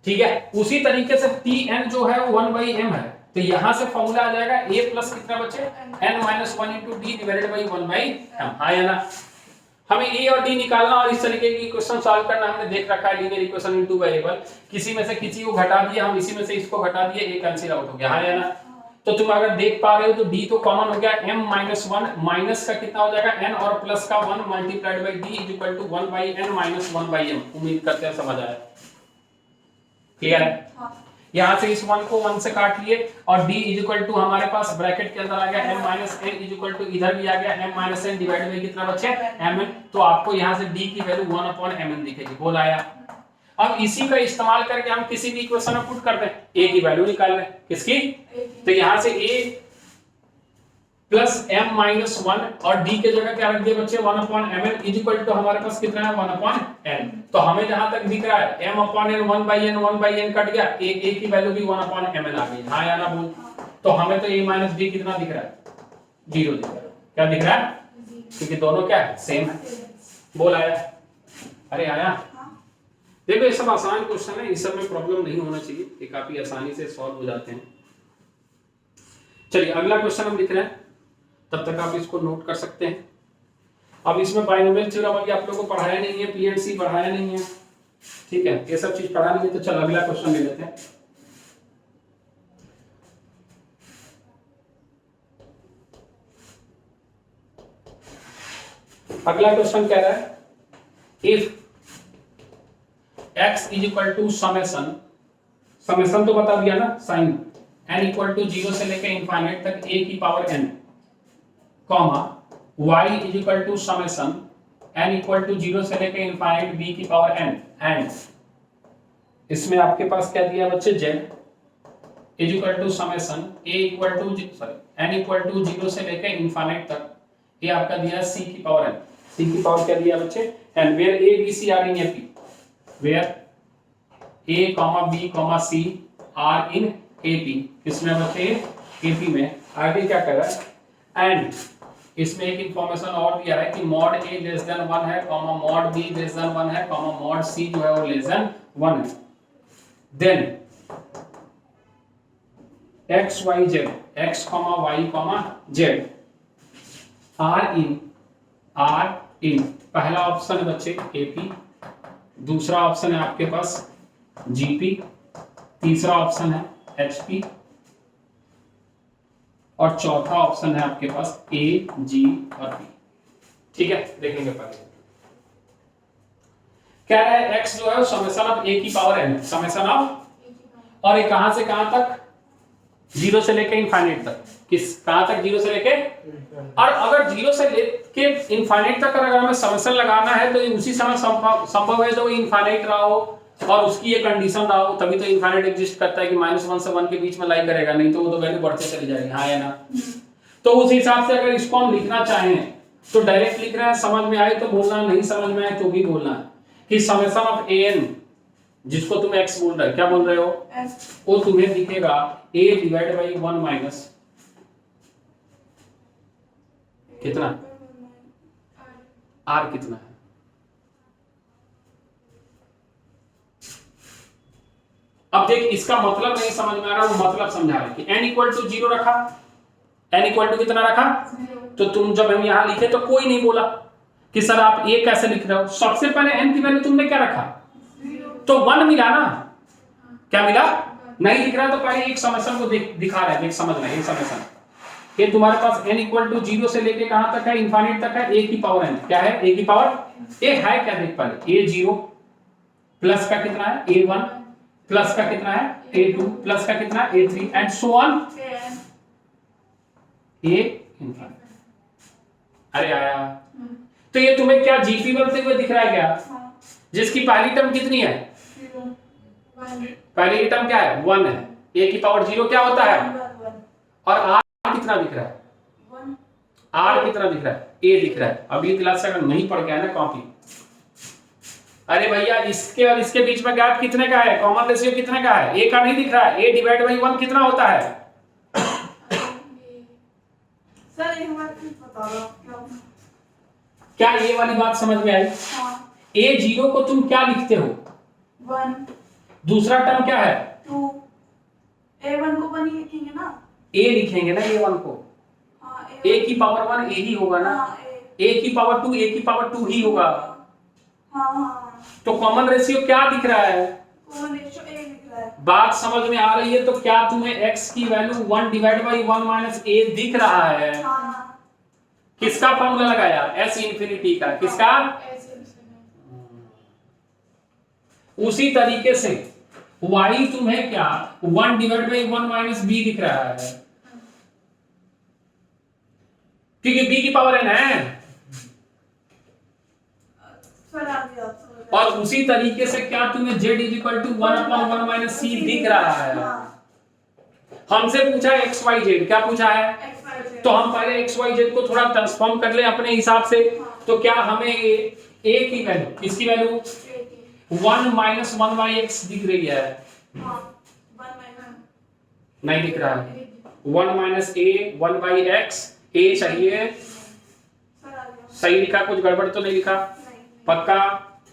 ठीक है। उसी तरीके से tn जो है वो 1 बाई m है, तो यहां से फॉर्मूला आ जाएगा a प्लस कितना बच्चे, n minus 1 into D divided by 1 by m। हाँ या ना, हमें a और d निकालना और इस तरीके की क्वेश्चन सॉल्व करना हमने देख रखा है, linear equation in two variable. किसी में से किसी को घटा दिया, हम इसी में से इसको घटा दिए, a कैंसिल आउट हो गया। हाँ या ना, तो तुम अगर देख पा रहे हो तो d तो कॉमन हो गया, m माइनस 1 माइनस का कितना हो जाएगा n और प्लस का 1 multiplied by d is equal to 1 by n minus 1 by m। उम्मीद करते हैं समझ आया, क्लियर है। यहाँ से इस 1 को 1 से काट लिए और d इज इक्वल टू हमारे पास ब्रैकेट के अंदर आ गया m minus n is equal to इधर भी आ गया m minus n divided by कितना बचे mn। तो आपको यहाँ से d की वैल्यू 1 अपॉन mn दिखेगी। बोल आया। अब इसी का इस्तेमाल करके हम किसी भी इक्वेशन में पुट कर दें, a की वैल्यू निकाल लें। किसकी, तो यहाँ से a प्लस m माइनस 1 और d के जगह क्या रख दिए बच्चे, 1 upon mn is equal to हमारे पास कितना है 1 अपॉन n। तो हमें जहां तक दिख रहा है m upon n 1 by n cut गया, a की वैल्यू भी 1 अपॉन mn आ गई। हाँ या ना बोल, तो हमें तो a माइनस d कितना दिख रहा है, 0 दिख रहा है। क्या दिख रहा है, क्योंकि दोनों क्या है, सेम है। बोल आया, अरे आया। देखो ये सब आसान क्वेश्चन है, इस सब में प्रॉब्लम नहीं होना चाहिए, ये काफी आसानी से सॉल्व हो जाते हैं। चलिए अगला क्वेश्चन हम लिख रहे हैं, तब तक आप इसको नोट कर सकते हैं। अब इसमें बाइनोमियल थ्योरम अभी आप लोगों को पढ़ाया नहीं है, पीएनसी पढ़ाया नहीं है, ठीक है, ये सब चीज पढ़ा नहीं है। तो चल अगला क्वेश्चन ले लेते हैं। अगला क्वेश्चन कह रहा है if x is equal to summation, summation तो बता दिया ना, साइन n इक्वल टू 0 से लेकर इंफाइनाइट तक a की power n, comma y is equal to summation n equal to 0 से लेकर इंफाइनाइट b की पावर n, एंड इसमें आपके पास क्या दिया बच्चे, z is equal to summation a equal to n equal to 0 से लेकर इंफाइनाइट तक, ये आपका दिया c की पावर n, c की पावर क्या दिया बच्चे n, where a b c are in AP, where a, b, c are in AP, किसमें बच्चे AP में। आगे क्या कर रहा है, एंड इसमें एक इंफॉर्मेशन और दिया है कि मॉड a लेस देन 1 है, comma mod b less than 1 है, कॉमा मॉड c जो है वो लेस देन 1 है। Then x y z, x y z are in पहला ऑप्शन है बच्चे AP, दूसरा ऑप्शन है आपके पास GP, तीसरा ऑप्शन है HP और चौथा ऑप्शन है आपके पास A, G और P। ठीक है, देखेंगे पहले क्या है, x जो है समेशन ऑफ a की पावर n, समेशन ऑफ, और ये कहां से कहां तक, 0 से लेके इनफाइनाइट तक, किस कहां तक, 0 से लेके, और अगर 0 से लेके इनफाइनाइट तक अगर हमें समेशन लगाना है तो ये उसी समय संभव है जब इनफाइनाइट रहा हो और उसकी ये कंडीशन रहा हो, तभी तो इनफाइनाइट एग्जिस्ट करता है कि -1 से 1 के बीच में लाई करेगा, नहीं तो वो तो वैल्यू बढ़ते चली जाएगी। हाँ या ना, तो उस हिसाब से अगर इसको हम लिखना चाहें तो डायरेक्ट लिख रहे हैं, समझ में आए तो बोलना, नहीं समझ में आए तो भी बोलना है कि समेशन ऑफ an जिसको तुम x बोल रहे हो, क्या बोल रहे हो, एस वो तुम्हें दिखेगा a डिवाइड बाई 1 माइनस कितना, r कितना है। अब देख, इसका मतलब नहीं समझ में आ रहा, वो मतलब समझा रहे कि n इक्वल टू 0 रखा, n इक्वल टू कितना रखा, तो तुम जब हम यहां लिखे तो कोई नहीं बोला कि सर आप ये कैसे लिख रहे हो। सबसे पहले n की वैल्यू तुमने क्या रखा, तो 1 मिला ना, क्या मिला, नहीं दिख रहा तो पहले एक समेशन को दिखा रहे हैं, देख समझ रहे हैं, एक समेशन ये तुम्हारे पास n इक्वल टू 0 से लेके कहां तक है, इनफाइनाइट तक है, a की पावर n, क्या है, a की पावर a है, क्या देख पहले a0 प्लस का कितना है a1 प्लस का कितना है a2 प्लस का कितना है a3 and so on a infinite. अरे आया, तो ये तुम्हें क्या जीपी बनते हुए दिख रहा है क्या, जिसकी पहली टर्म कितनी है, पहली टर्म क्या है 1 है, a की पावर 0 क्या होता है, और r कितना दिख रहा है, r कितना दिख रहा है, a दिख रहा है। अगली क्लास से अगर नहीं पढ़ के आया ना कॉपी, अरे भैया इसके और इसके बीच में गैप कितने का है, कॉमन रेशियो कितने का है, a का नहीं दिख रहा है, a डिवाइड बाई 1 कितना होता है। सर एक बार फिर बता दो क्या ये वाली बात समझ में आई, a0 को तुम क्या लिखते हो, 1 दूसरा टर्म क्या है 2 a1 को 1 लिखेंगे ना, a लिखेंगे ना a1 को, हाँ a की पावर 1 a ही होगा ना, a की पावर 2 a की पावर 2 ही होगा, हाँ तो कॉमन रेशियो क्या दिख रहा है, कॉमन रेशियो a लिख रहा है। बात समझ में आ रही है, तो क्या तुम्हें x की value 1 divide by 1 minus a दिख रहा है, किसका फॉर्मूला लगाया, s इंफिनिटी का, किसका, उसी तरीके से y तुम्हें क्या 1 डिवाइड बाई 1 माइनस b दिख रहा है, क्योंकि b की पावर n है, सर आ गया और उसी तरीके से क्या तुम्हें z is equal to 1 upon 1 minus c दिख रहा है। हमसे पूछा है x y z, क्या पूछा है, तो हम पहले x y z को थोड़ा ट्रांसफॉर्म कर ले अपने हिसाब से, तो क्या हमें a की वैल्यू, किसकी वैल्यू 1 माइनस 1 बाई x दिख रही है, नहीं दिख रहा है, 1 minus a 1 by x, a चाहिए, सही लिखा, कुछ गड़बड़ तो नहीं लिखा, पक्का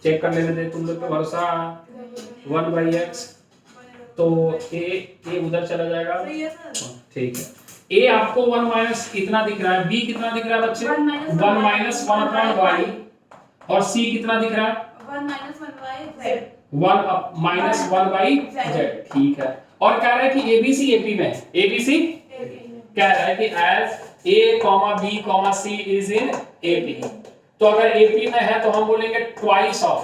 चेक कर लेने दे तुम लोग पे भरोसा, 1 बाई x, तो a उधर चला जाएगा, ठीक है, a आपको 1 माइनस इतना दिख रहा है, b कितना दिख रहा है बच्चे 1 माइनस 1 अपॉन y, और c कितना दिख रहा है 1 minus 1 by z, 1 minus 1 by z, ठीक है। और कह रहा है कि ABC AP में, ABC कह रहा है कि as a, b, c is in AP, तो अगर AP में है तो हम बोलेंगे twice of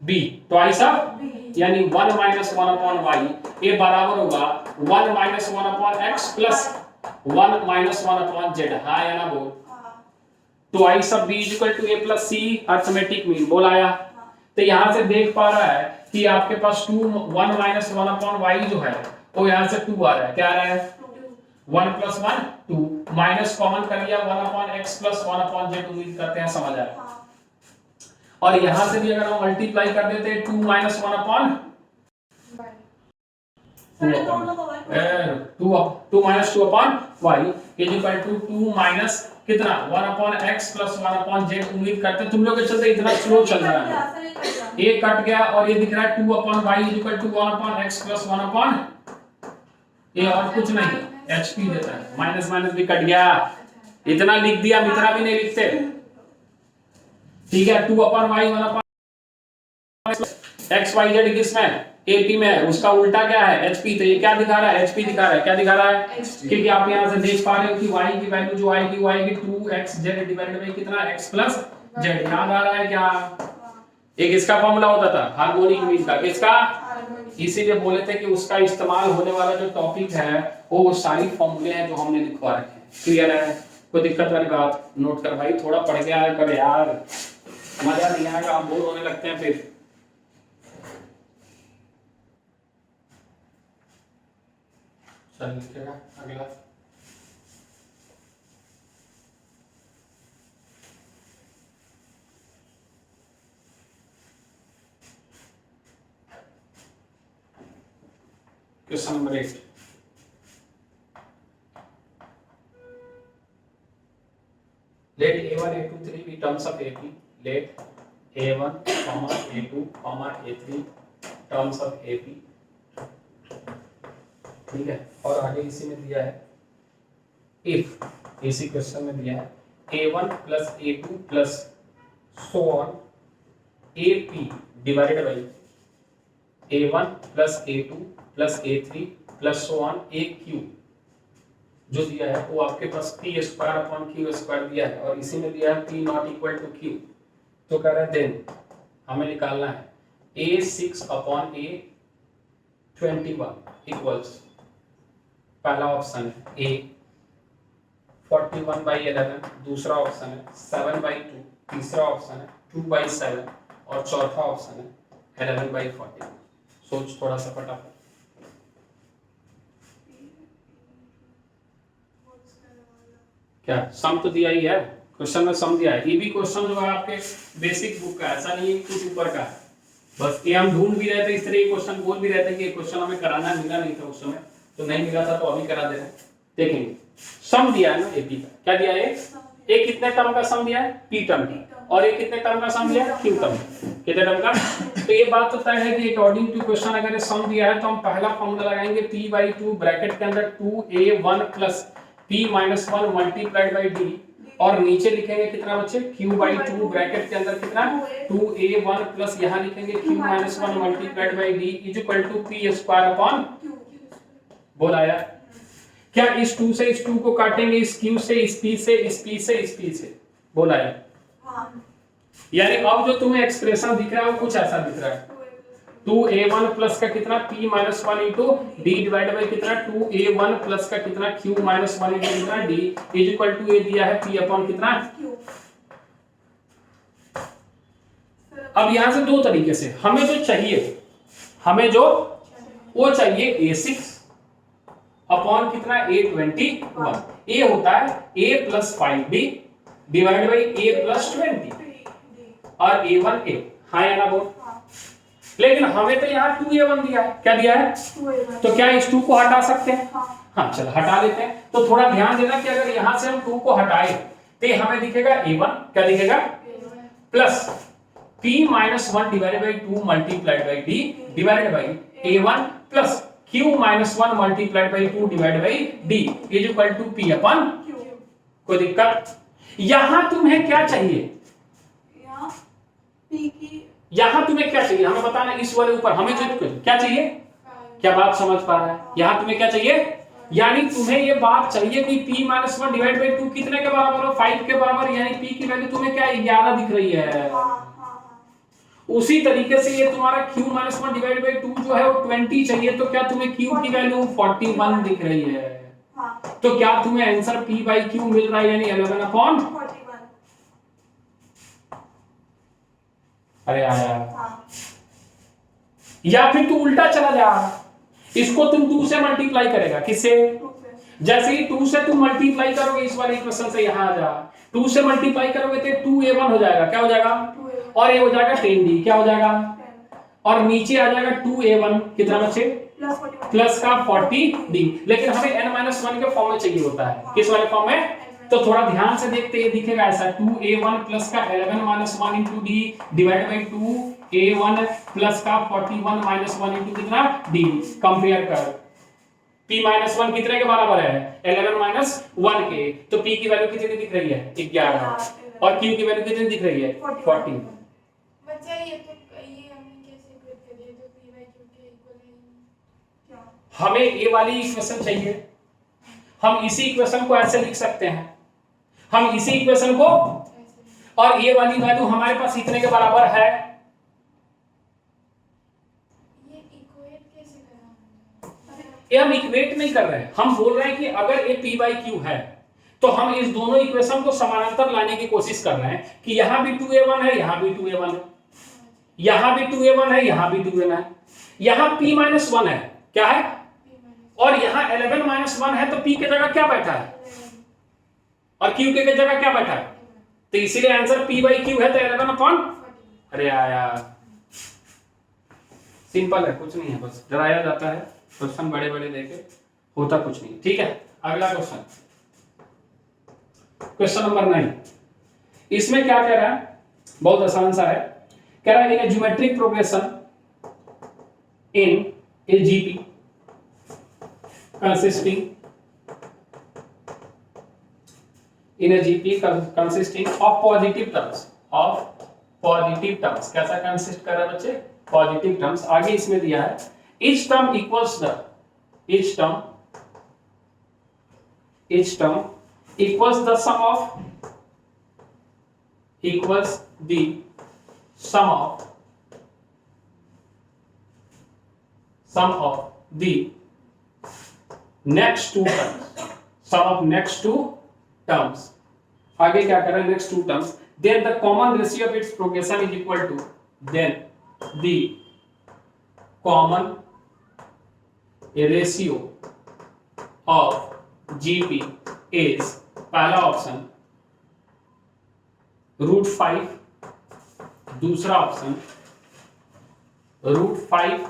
b, twice of यानी 1 माइनस 1 अपॉन y, ये बराबर होगा 1 minus 1 upon x plus 1 minus 1 upon z, हाँ या ना बोल, twice of b is equal to a plus c, arithmetic mean बोल आया। तो यहां से देख पा रहा है कि आपके पास 1 माइनस 1 अपॉन y जो है वो यहां से 2 आ रहा है, क्या आ रहा है 1 प्लस 1 2, माइनस कॉमन कर लिया 1 upon x plus 1 upon z, उम्मीद करते हैं समझ आया। और यहां से भी अगर हम मल्टीप्लाई कर देते 2 minus 1 upon 2 minus 2 upon y is equal to 2 minus कितना 1 upon x plus 1 upon z, उम्मीद करते हैं तुम लोग के चलते इतना स्लो चल रहा है, ये कट गया और ये दिख रहा है 2 upon y is equal to 1 upon x plus 1 upon, ये और कुछ नहीं hp देता है, माइनस माइनस भी कट गया, इतना लिख दिया, हम इतना भी नहीं लिखते, ठीक है 2 upon y 1 upon x y z किसमें AP में, उसका उल्टा क्या है HP, तो ये क्या दिखा रहा है HP दिखा रहा है, क्या दिखा रहा है, क्योंकि आप यहां से देख पा रहे हो कि y की वैल्यू जो आएगी वो आएगी 2xz डिवाइडेड बाय कितना x प्लस z, याद आ रहा है क्या, एक इसका फॉर्मूला होता था हार्मोनिक मीन का, किसका, इसीलिए बोले थे कि उसका इस्तेमाल होने वाला जो टॉपिक है वो सारी फॉर्मूले हैं जो हमने लिखवा रखे हैं, क्लियर है, कोई दिक्कत वाली बात, नोट कर भाई, थोड़ा पढ़ के आया कर यार, मजा नहीं आएगा, आप बोर होने लगते हैं फिर। चल लिखेगा अगला, question number 8, let a1 a2 3 be terms of ap, let a1 a2 a3 terms of ap, ठीक है। और आगे इसी में दिया है इफ, इसी क्वेश्चन में दिया है a1 plus a2 plus so on ap divided by a1 plus a2 plus a3 plus so on aq जो दिया है वो आपके पास p square upon q square दिया है और इसी में दिया है p not equal to q। तो कह रहा है देन हमें निकालना है a6 अपॉन a21 इक्वल्स, पहला ऑप्शन है a 41/11, दूसरा ऑप्शन है 7/2, तीसरा ऑप्शन है 2/7 और चौथा ऑप्शन है 11/40। सोच थोड़ा सा फटाफट। क्या सम तो दिया ही है, क्वेश्चन में सम दिया है। ये भी क्वेश्चन जो है आपके बेसिक बुक का, ऐसा नहीं है कुछ ऊपर का है। बस ये हम ढूंढ भी रहे थे, इस तरह के क्वेश्चन बोल भी रहे थे कि ये क्वेश्चन हमें कराना मिला नहीं था उस समय, तो नहीं मिला था तो अभी करा दे रहे हैं। देखेंगे सम दिया है ना एपी का, क्या दिया है? एक कितने टर्म का सम दिया है? पी टर्म का। और एक कितने टर्म का सम दिया है? Q term. कितने टर्म का? तो ये बात तो तय है कि अकॉर्डिंग टू क्वेश्चन अगर सम दिया है तो हम पहला फॉर्मूला लगाएंगे p/2 ब्रैकेट के अंदर 2a1 plus p-1 multiplied by d और नीचे लिखेंगे कितना बच्चे? q/2 ब्रैकेट के अंदर कितना? 2a1 प्लस यहाँ लिखेंगे q-1 multiplied by d is equal to p square upon. बोल आया क्या? इस 2 से इस 2 को काटेंगे, इस q से इस p से इस p से इस p से। बोल आया हाँ। यानी अब जो तुम्हें एक्सप्रेशन दिख रहा है वो कुछ ऐसा दिख रहा है 2a1 प्लस का कितना p-1 into d divide by कितना 2a1 प्लस का कितना q-1 इंटू कितना d इज इक्वल टू ये दिया है p अपॉन कितना। अब यहां से दो तरीके से हमें जो चाहिए, हमें जो वो चाहिए a6 अपॉन कितना a21, a होता है a plus 5d divide by a plus 20 और a1 a, हाँ या ना बोल। लेकिन हमें तो यहाँ 2a1 दिया है, क्या दिया है? 2a1। तो क्या इस 2 को हटा सकते हैं? हाँ चलो हटा लेते हैं। तो थोड़ा ध्यान देना कि अगर यहाँ से हम 2 को हटाए तो हमें दिखेगा a1, क्या दिखेगा? Plus p-1 divided by 2 multiplied by d divided by a1 plus q-1 multiplied by 2 divided by d is equal to p upon q। कोई दिक्कत? यहां तुम्हें क्या चाहिए? यहां तुम्हें क्या चाहिए हमें बताना। इस वाले ऊपर हमें जो क्या चाहिए? क्या बात समझ पा रहा है? यहां तुम्हें क्या चाहिए? यानी तुम्हें ये बात चाहिए कि p-1 डिवाइड बाई 2 कितने के बराबर हो? 5 के बराबर। यानी p की वैल्यू तुम्हें क्या 11 दिख रही है। उसी तरीके से ये तुम्हारा q-1 डिवाइड बाई 2 जो है वो 20 चाहिए, तो क्या तुम्हें q की वैल्यू 41 दिख रही है। तो क्या तुम्हें आंसर p/q मिल रहा है, यानी 11 अपॉन 41। अरे आया या फिर तू उल्टा चला जा, इसको तुम 2 से मल्टीप्लाई करेगा। किससे? जैसे ही 2 से तुम मल्टीप्लाई करोगे इस वाले इक्वेशन से, यहां आ जा 2 से मल्टीप्लाई करोगे तो 2a1 हो जाएगा। क्या हो जाएगा? और ये हो जाएगा 10d। क्या हो जाएगा? और नीचे आ जाएगा 2a1 कितना बच्चे? प्लस का 40d। लेकिन हमें n-1 के फॉर्म में चाहिए होता है। किस वाले फॉर्म में? तो थोड़ा ध्यान से देखते ये दिखेगा ऐसा 2a1 प्लस का 11-1 into d divide by 2a1 plus का 41-1 इंटू कितना d। कंपेयर कर p-1 कितने के बराबर है? 11-1 के। तो p की वैल्यू कितनी दिख रही है? 11 और q की वैल्यू कितनी दिख रही है? 40। बच्चा ये तो ये हमें कैसे प्रूव करें? तो p/q के इक्वल है क्या? हमें ये वाली इक्वेशन चाहिए। हम इसी इक्वेशन को ऐसे लिख सकते हैं, हम इसी इक्वेशन को, और ये वाली वैल्यू हमारे पास इतने के बराबर है। ये इक्वेट कैसे करें? ये हम इक्वेट नहीं कर रहे हैं, हम बोल रहे हैं कि अगर ये p/q है तो हम इस दोनों इक्वेशन को समानांतर लाने की कोशिश कर रहे हैं कि यहां भी 2a1 है, यहां भी 2a1 है, यहां भी 2a1 है, यहां भी 2a1 है, यहां p-1 है, क्या है? और यहां 11-1 है, तो p की जगह क्या बैठा है और q की जगह क्या बैठा है? तो इसीलिए आंसर p/q है, तो 11 अपॉन। अरे आया सिंपल है, कुछ नहीं है, बस डराया जाता है। क्वेश्चन बड़े बड़े देके होता कुछ नहीं। ठीक है, अगला क्वेश्चन, क्वेश्चन नंबर 9। इसमें क्या कह रहा है, बहुत आसान सा है। कह रहा है in a geometric progression in a GP consisting of positive terms, कैसा कंसिस्ट कर रहा है बच्चे, पॉजिटिव टर्म्स। आगे इसमें दिया है each term equals the sum of the next two terms, आगे क्या कर रहे हैं, next two terms, then the common ratio of its progression is equal to, then the common ratio of GP is, पहला ऑप्शन √5, दूसरा option √5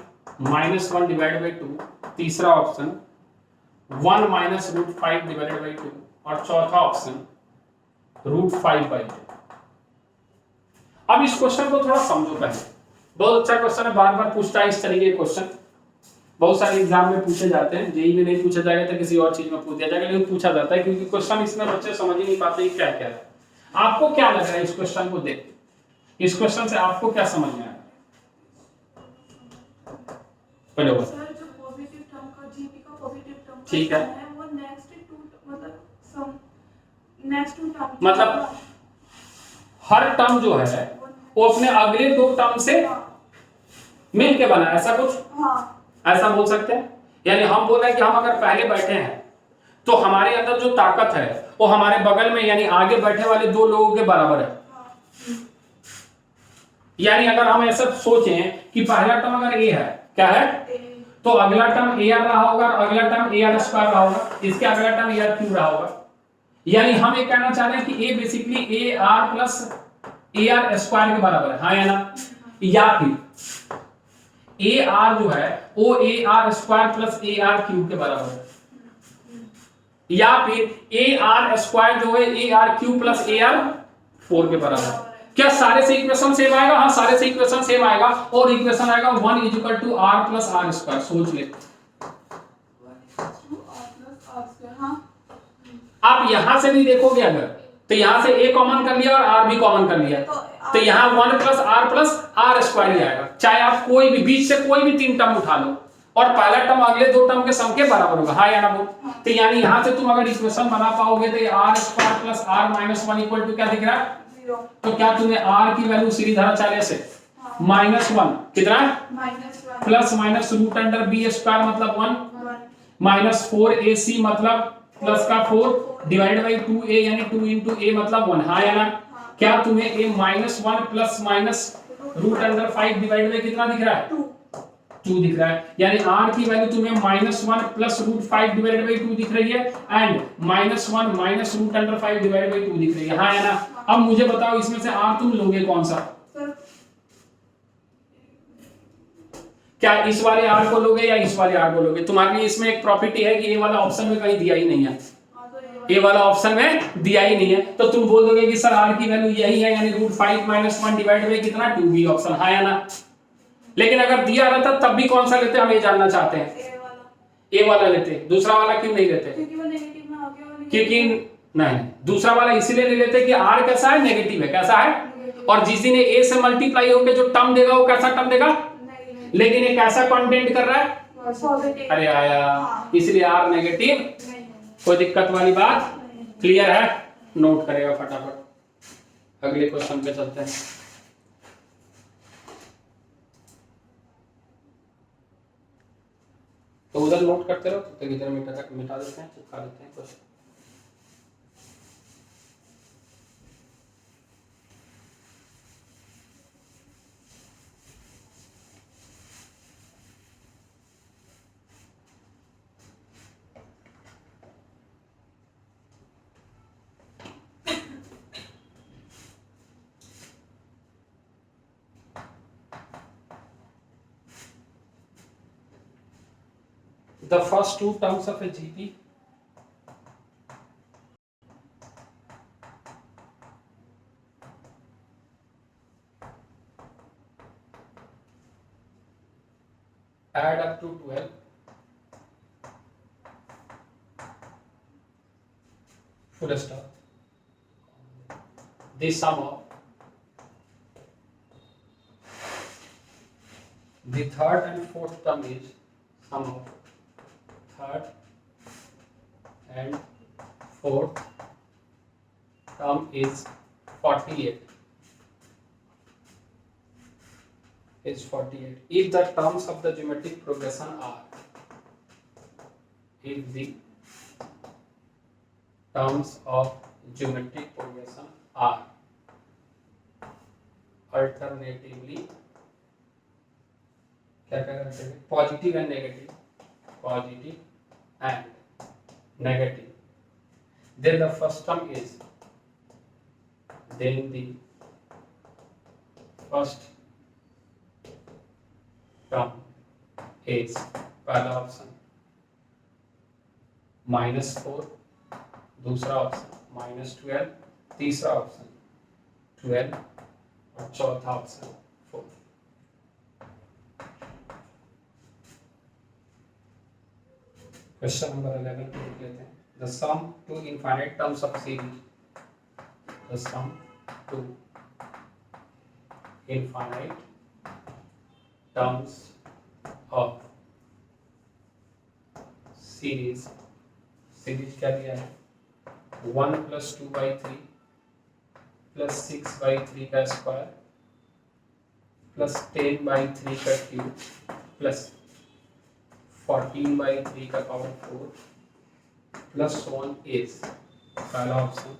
-1 divide by 2, तीसरा option 1 - √5 divided by 2 और चौथा ऑप्शन √5/2। अब इस क्वेश्चन को थोड़ा समझो पहले, बहुत अच्छा क्वेश्चन है, बार बार पूछता है इस तरीके के क्वेश्चन, बहुत सारे एग्जाम में पूछे जाते हैं, जेईई में नहीं पूछा जाएगा तो किसी और चीज में पूछ दिया जाएगा, लेकिन पूछा जाता है क्योंकि क्वेश्चन इसमें बच्चे समझ ही नहीं पाते क्या क्या है। आपको क्या लग रहा है इस क्वेश्चन को देख, इस क्वेश्चन से आपको क्या समझ में आया? पहले सर जो पॉजिटिव टर्म का जीपी का पॉजिटिव टर्म ठीक है, वो नेक्स्ट टू टर्म मतलब हर टर्म जो है वो अपने अगले दो टर्म से मिल के बना, ऐसा कुछ, ऐसा बोल सकते हैं। यानी हम बोल रहे हैं कि हम अगर पहले बैठे हैं तो हमारे अंदर जो ताकत है वो हमारे बगल में यानी आगे बैठे वाले दो लोगों के बराबर है। यानी अगर हम ऐसा सोचें कि पहला टर्म अगर ए है, क्या है, तो अगला टर्म ए आर रहा होगा और अगला टर्म ए आर स्क्वायर रहा होगा, इसके अगला टर्म ए आर क्यूब रहा होगा। यानी हम ये कहना चाह रहे हैं कि a basically a r plus a r square के बराबर है, हाँ या ना, या फिर ए आर जो है वो ए r square plus a are cube के बराबर है, या फिर ए आर स्क्वायर जो है A R cube plus a are 4 के बराबर है। क्या सारे से इक्वेशन सेम आएगा? हाँ, सारे से इक्वेशन सेम आएगा और इक्वेशन आएगा 1 = r प्लस आर स्क्वायर। सोच ले, आप यहां से भी देखोगे अगर तो यहां से a कॉमन कर लिया और r भी कॉमन कर लिया तो यहां 1 + r स्क्वायर ही आएगा। चाहे आप कोई भी बीच से कोई भी 3 टर्म उठा लो और पहला टर्म अगले दो टर्म के सम के बराबर होगा, हाँ या ना बोल। तो यानी यहां से तुम अगर इक्वेशन बना पाओगे तो r² + r - 1 = क्या दिख रहा है? तो क्या तुम्हें r की वैल्यू सीधी धारा चाले से -1 कितना प्लस माइनस √b² मतलब 1 -4ac मतलब प्लस का 4 डिवाइड बाई 2a यानी 2 * a मतलब 1, हाँ या ना। क्या तुम्हें a -1 plus minus √5 divide by कितना दिख रहा है? 2 दिख रहा है। यानी r की वैल्यू तुम्हें -1 प्लस √5 डिवाइड बाई 2 दिख रही है एंड -1 माइनस √5 डिवाइड बाई 2 दिख रही है, हाँ या ना। अब मुझे बताओ इसमें से r तुम लोगे कौन सा? क्या इस वाले r को लोगे या इस वाले r को लोगे? तुम्हारे लिए इसमें एक प्रॉपर्टी है कि ये वाला ऑप्शन में कहीं दिया ही नहीं है, ये वाला ऑप्शन में दिया ही नहीं है, तो तुम बोल दोगे कि सर r की वैल्यू यही है यानी √5 - 1 डिवाइड बाई कितना 2b ऑप्शन, हाँ या ना। लेकिन अगर दिया रहता तब भी कौन सा लेते, हम ये जानना चाहते हैं। ए वाला लेते, दूसरा वाला क्यों नहीं लेते? क्योंकि वो नेगेटिव में आ गया वाला, क्योंकि नहीं, दूसरा वाला इसीलिए नहीं लेते कि r कैसा है, नेगेटिव है, कैसा है, और जिस दिन a से मल्टीप्लाई होकर जो टर्म देगा वो कैसा टर्म देगा, लेकिन ये कैसा कंटेंट कर रहा है, अरे आया, इसलिए r नेगेटिव। कोई दिक्कत वाली बात, क्लियर है? नोट करेगा फटाफट, अगले क्वेश्चन पे चलते हैं। तो उधर नोट करते रहो, तब तक इधर मिटा देते हैं, चिपका देते हैं question. the first two terms of a GP add up to 12 full stop. The sum of the third and fourth term is sum of third and fourth term is 48. Is 48. If the terms of the geometric progression are, if the terms of geometric progression are alternatively क्या क्या करते हैं, positive and negative, positive and negative, then the first term is, then the first term is पहला option -4, दूसरा option -12, तीसरा option 12 और चौथा option 4. Question number 11 को देख लेते हैं. The sum to infinite terms of series, the sum to infinite terms of series, series क्या दिया है, 1 + 2/3 + 6/3 का स्क्वायर प्लस 10/3 का क्यूब प्लस 14/3 का पावर 4 प्लस 1 इज पहला ऑप्शन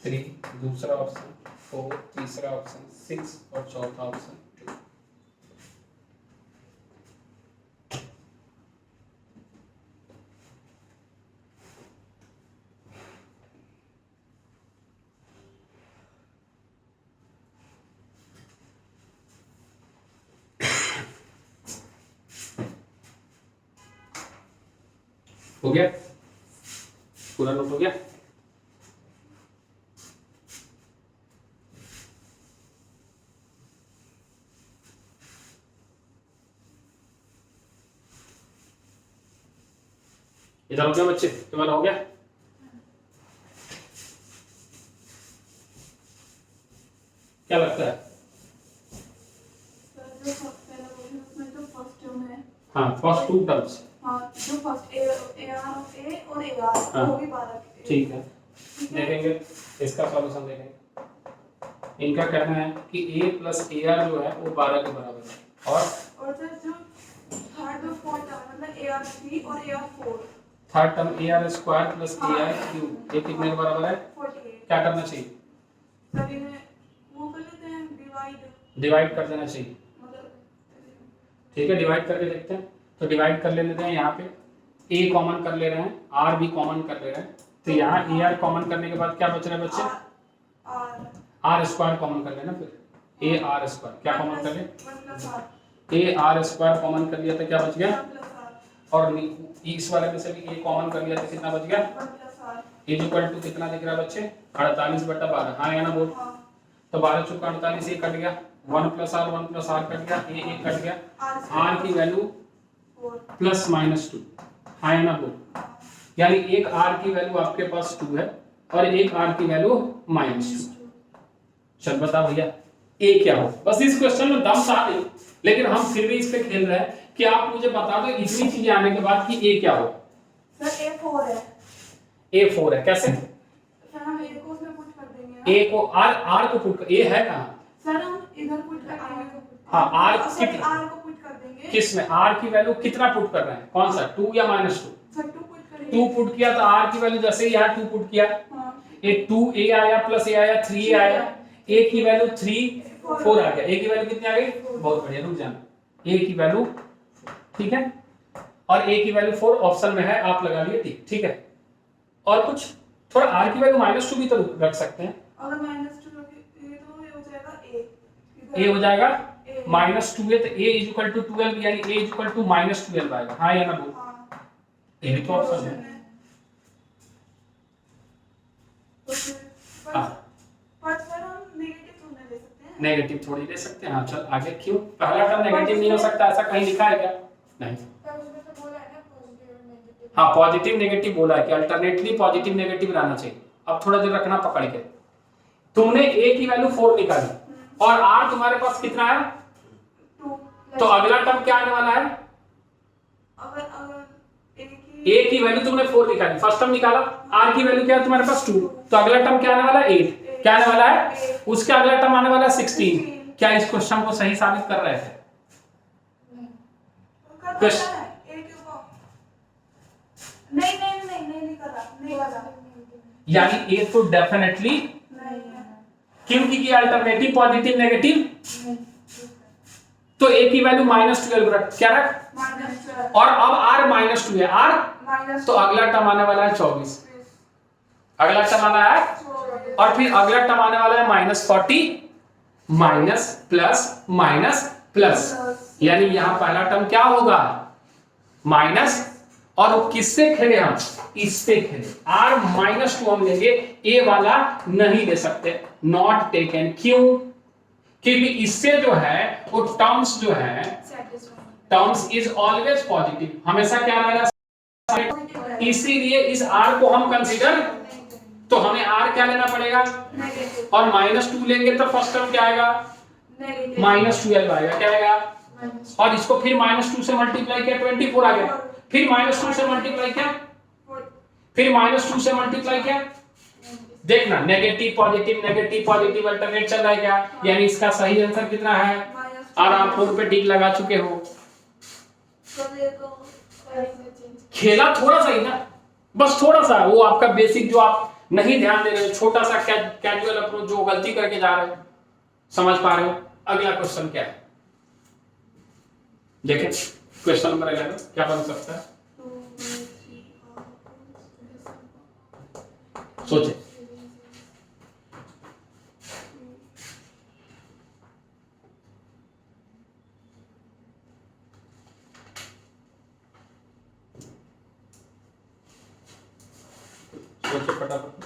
3, दूसरा ऑप्शन 4, तीसरा ऑप्शन 6 और चौथा ऑप्शन 2. हो गया, पूरा नोट हो गया. इधर हो गया बच्चे, तुम्हारा हो गया. क्या लगता है? हाँ, फर्स्ट टू टर्म्स. जो फर्स्ट ए और AR वो भी 12 के. ठीक है, देखेंगे इसका सॉल्यूशन देखेंगे. इनका कहना है कि A + AR जो है वो 12 के बराबर है. और सर जो थर्ड और फोर्थ टर्म मतलब AR3 और AR4, third term AR² + AR³ ये कितने के बराबर है? 48. क्या करना चाहिए? सर इन्हें वो कर लेते हैं डिवाइड कर देना चाहिए. मतलब ठीक है, डिवाइड करके देखते हैं. तो डिवाइड कर लेते हैं. यहाँ पे A कॉमन कर ले रहे हैं, R भी कॉमन कर ले रहे हैं. तो यहाँ AR कॉमन करने के बाद क्या बच रहा है बच्चे? R² कॉमन कर लेना. फिर AR² क्या कॉमन कर ले? AR² कॉमन कर लिया तो क्या बच गया? और इस वाले में से भी A कॉमन कर लिया तो कितना बच गया? इक्वल टू कितना दिख रहा है बच्चे? 48/12. हाँ या ना बोल. तो 12 चौका 48, ये कट गया. 1 + R 1 + R कट गया, A कट गया. R की वैल्यू +-2. हाँ या ना बोल. यानी एक R की वैल्यू आपके पास 2 है और एक R की वैल्यू -2. चल बता भैया A क्या हो. बस इस क्वेश्चन में दम था नहीं, लेकिन हम फिर भी इस पे खेल रहे हैं कि आप मुझे बता दो इतनी चीजें आने के बाद कि A क्या हो. सर A4 है. A4 है. कैसे? सर हम A को उसमें पुट कर देंगे. A को R को पुट कर. A है कहां? सर हम इधर पुट कर देंगे. हाँ, R को पुट कर देंगे. किसमें? R की वैल्यू कितना पुट कर रहे हैं? कौन सा, 2 या -2? सर 2 पुट करेंगे. 2 पुट किया तो R की वैल्यू जैसे ही यहाँ 2 पुट किया, ये 2A आया प्लस A आया 3A आया. A की वैल्यू 3 4 आ गया. A की वैल्यू कितनी आ गई? बहुत बढ़िया, रुक जाना. A की वैल्यू ठीक है, और A की वैल्यू 4 ऑप्शन में है, आप लगा लिए टिक. ठीक है, और कुछ थोड़ा R की वैल्यू -2 भी तो रख सकते हैं. अगर -2 रखे तो ये हो जाएगा A. A हो जाएगा A माइनस 2 है तो a इज इक्वल टू 12 यानी a is equal to minus 12 आएगा। हाँ या ना बोल, हाँ ये भी तो ऑप्शन है। तो फिर हाँ। पर सर हम नेगेटिव थोड़ा ले सकते हैं। नेगेटिव थोड़ी ले सकते हैं। हाँ चल आगे, क्यों पहला टर्म नेगेटिव नहीं हो सकता, ऐसा कहीं लिखा है क्या? नहीं। पर उसमें तो बोला है ना पॉजिटिव और नेगेटिव। हाँ पॉजिटिव नेगेटिव बोला है कि अल्टरनेटली पॉजिटिव नेगेटिव रहना चाहिए। अब थोड़ा देर रखना पकड़ के। तुमने a की वैल्यू 4 निकाली और r तुम्हारे पास कितना है 2 तो अगला टर्म क्या आने वाला है? अगर अगर a की वैल्यू तुमने 4 निकाली, फर्स्ट टर्म निकाला, r की वैल्यू क्या है तुम्हारे पास 2, तो अगला टर्म क्या आने वाला है 8। क्या आने वाला है? उसके अगला टर्म आने वाला है 16। क्या इस क्वेश्चन को सही साबित कर रहे थे? नहीं कर रहा, नहीं कर रहा। यानी a तो डेफिनेटली क्योंकि ये अल्टरनेटिव पॉजिटिव नेगेटिव, तो a की वैल्यू -12 रख, क्या रख, -12 और अब r -2 है, r तो अगला टर्म आने वाला है 24। अगला टर्म आना है और फिर अगला टर्म आने वाला है -40 माइनस प्लस, यानी यहां पहला टर्म क्या होगा माइनस, और वो किससे खेले हम, इससे खेले। r -2 हम लेंगे, a वाला नहीं ले सकते, नॉट टेकन। क्यों? क्योंकि इससे जो है वो टर्म्स जो है, टर्म्स इज ऑलवेज पॉजिटिव, हमेशा क्या रहेगा, इसीलिए इस r को हम कंसीडर, तो हमें r क्या लेना पड़ेगा, और -2 लेंगे तो फर्स्ट टर्म क्या आएगा, -12 आएगा, क्या आएगा, और इसको फिर -2 से मल्टीप्लाई किया 24 आ गया, फिर -2 से मल्टीप्लाई किया, फिर -2 से मल्टीप्लाई किया। देखना नेगेटिव पॉजिटिव अल्टरनेट चल रहा है क्या, यानी इसका सही आंसर कितना है, और आप 4 पे टिक लगा चुके हो। खेला थोड़ा सा ही ना, बस थोड़ा सा, वो आपका बेसिक जो आप नहीं ध्यान दे रहे हो, छोटा सा कैजुअल अप्रोच जो गलती करके जा रहे हो, समझ पा रहे हो। अगला क्वेश्चन क्या है, देखें क्वेश्चन नंबर 11 क्या बन सकता है, सोचे। सोचे फटाफट।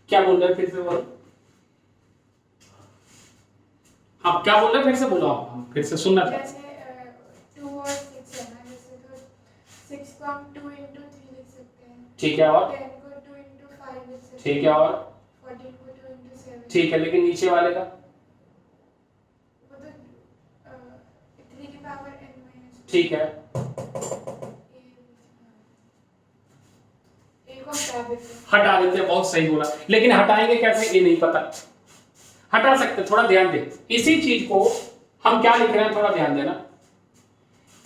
क्या बोल रहे हैं फिर से बोलो, आप क्या बोल रहे हैं फिर से बोलो, आप फिर से सुनना था। जैसे 2 और 6 है ना, जैसे तो 6 को हम 2 into 3 लिख सकते हैं, ठीक है, और 10 को 2 into 5 लिख सकते हैं, ठीक है, और 14 को 2 into 7, ठीक है, लेकिन नीचे वाले का, वो तो 3 की पावर n minus 2, ठीक है, a को हटा देते हैं, हटा देते हैं, बहुत सही बोला, लेकिन हटाएंगे कैसे ये नहीं पता। हटा सकते, थोड़ा ध्यान दे, इसी चीज को हम क्या लिख रहे हैं, थोड़ा ध्यान देना।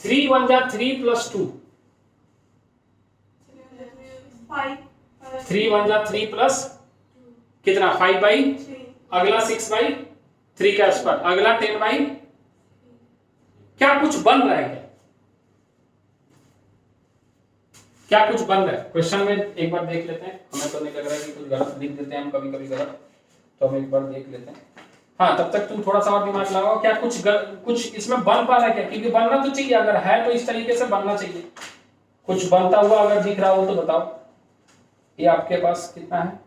3 1 जा 3 + 2, 3 1 जा 3 प्लस कितना 5/3, अगला 6/3 का स्क्वायर, अगला 10/, क्या कुछ बन रहा है क्या, क्या कुछ बन रहा है क्वेश्चन में, एक बार देख लेते हैं। हमें तो नहीं लग रहा है कि कुछ गलत लिख देते हैं हम कभी कभी गलत, तो हम एक बार देख लेते हैं। हाँ तब तक तुम थोड़ा सा और दिमाग लगाओ, क्या कुछ इसमें बन पा रहा है क्या, क्योंकि बनना तो चाहिए, अगर है तो इस तरीके से बनना चाहिए। कुछ बनता हुआ अगर दिख रहा हो तो बताओ। ये आपके पास कितना है,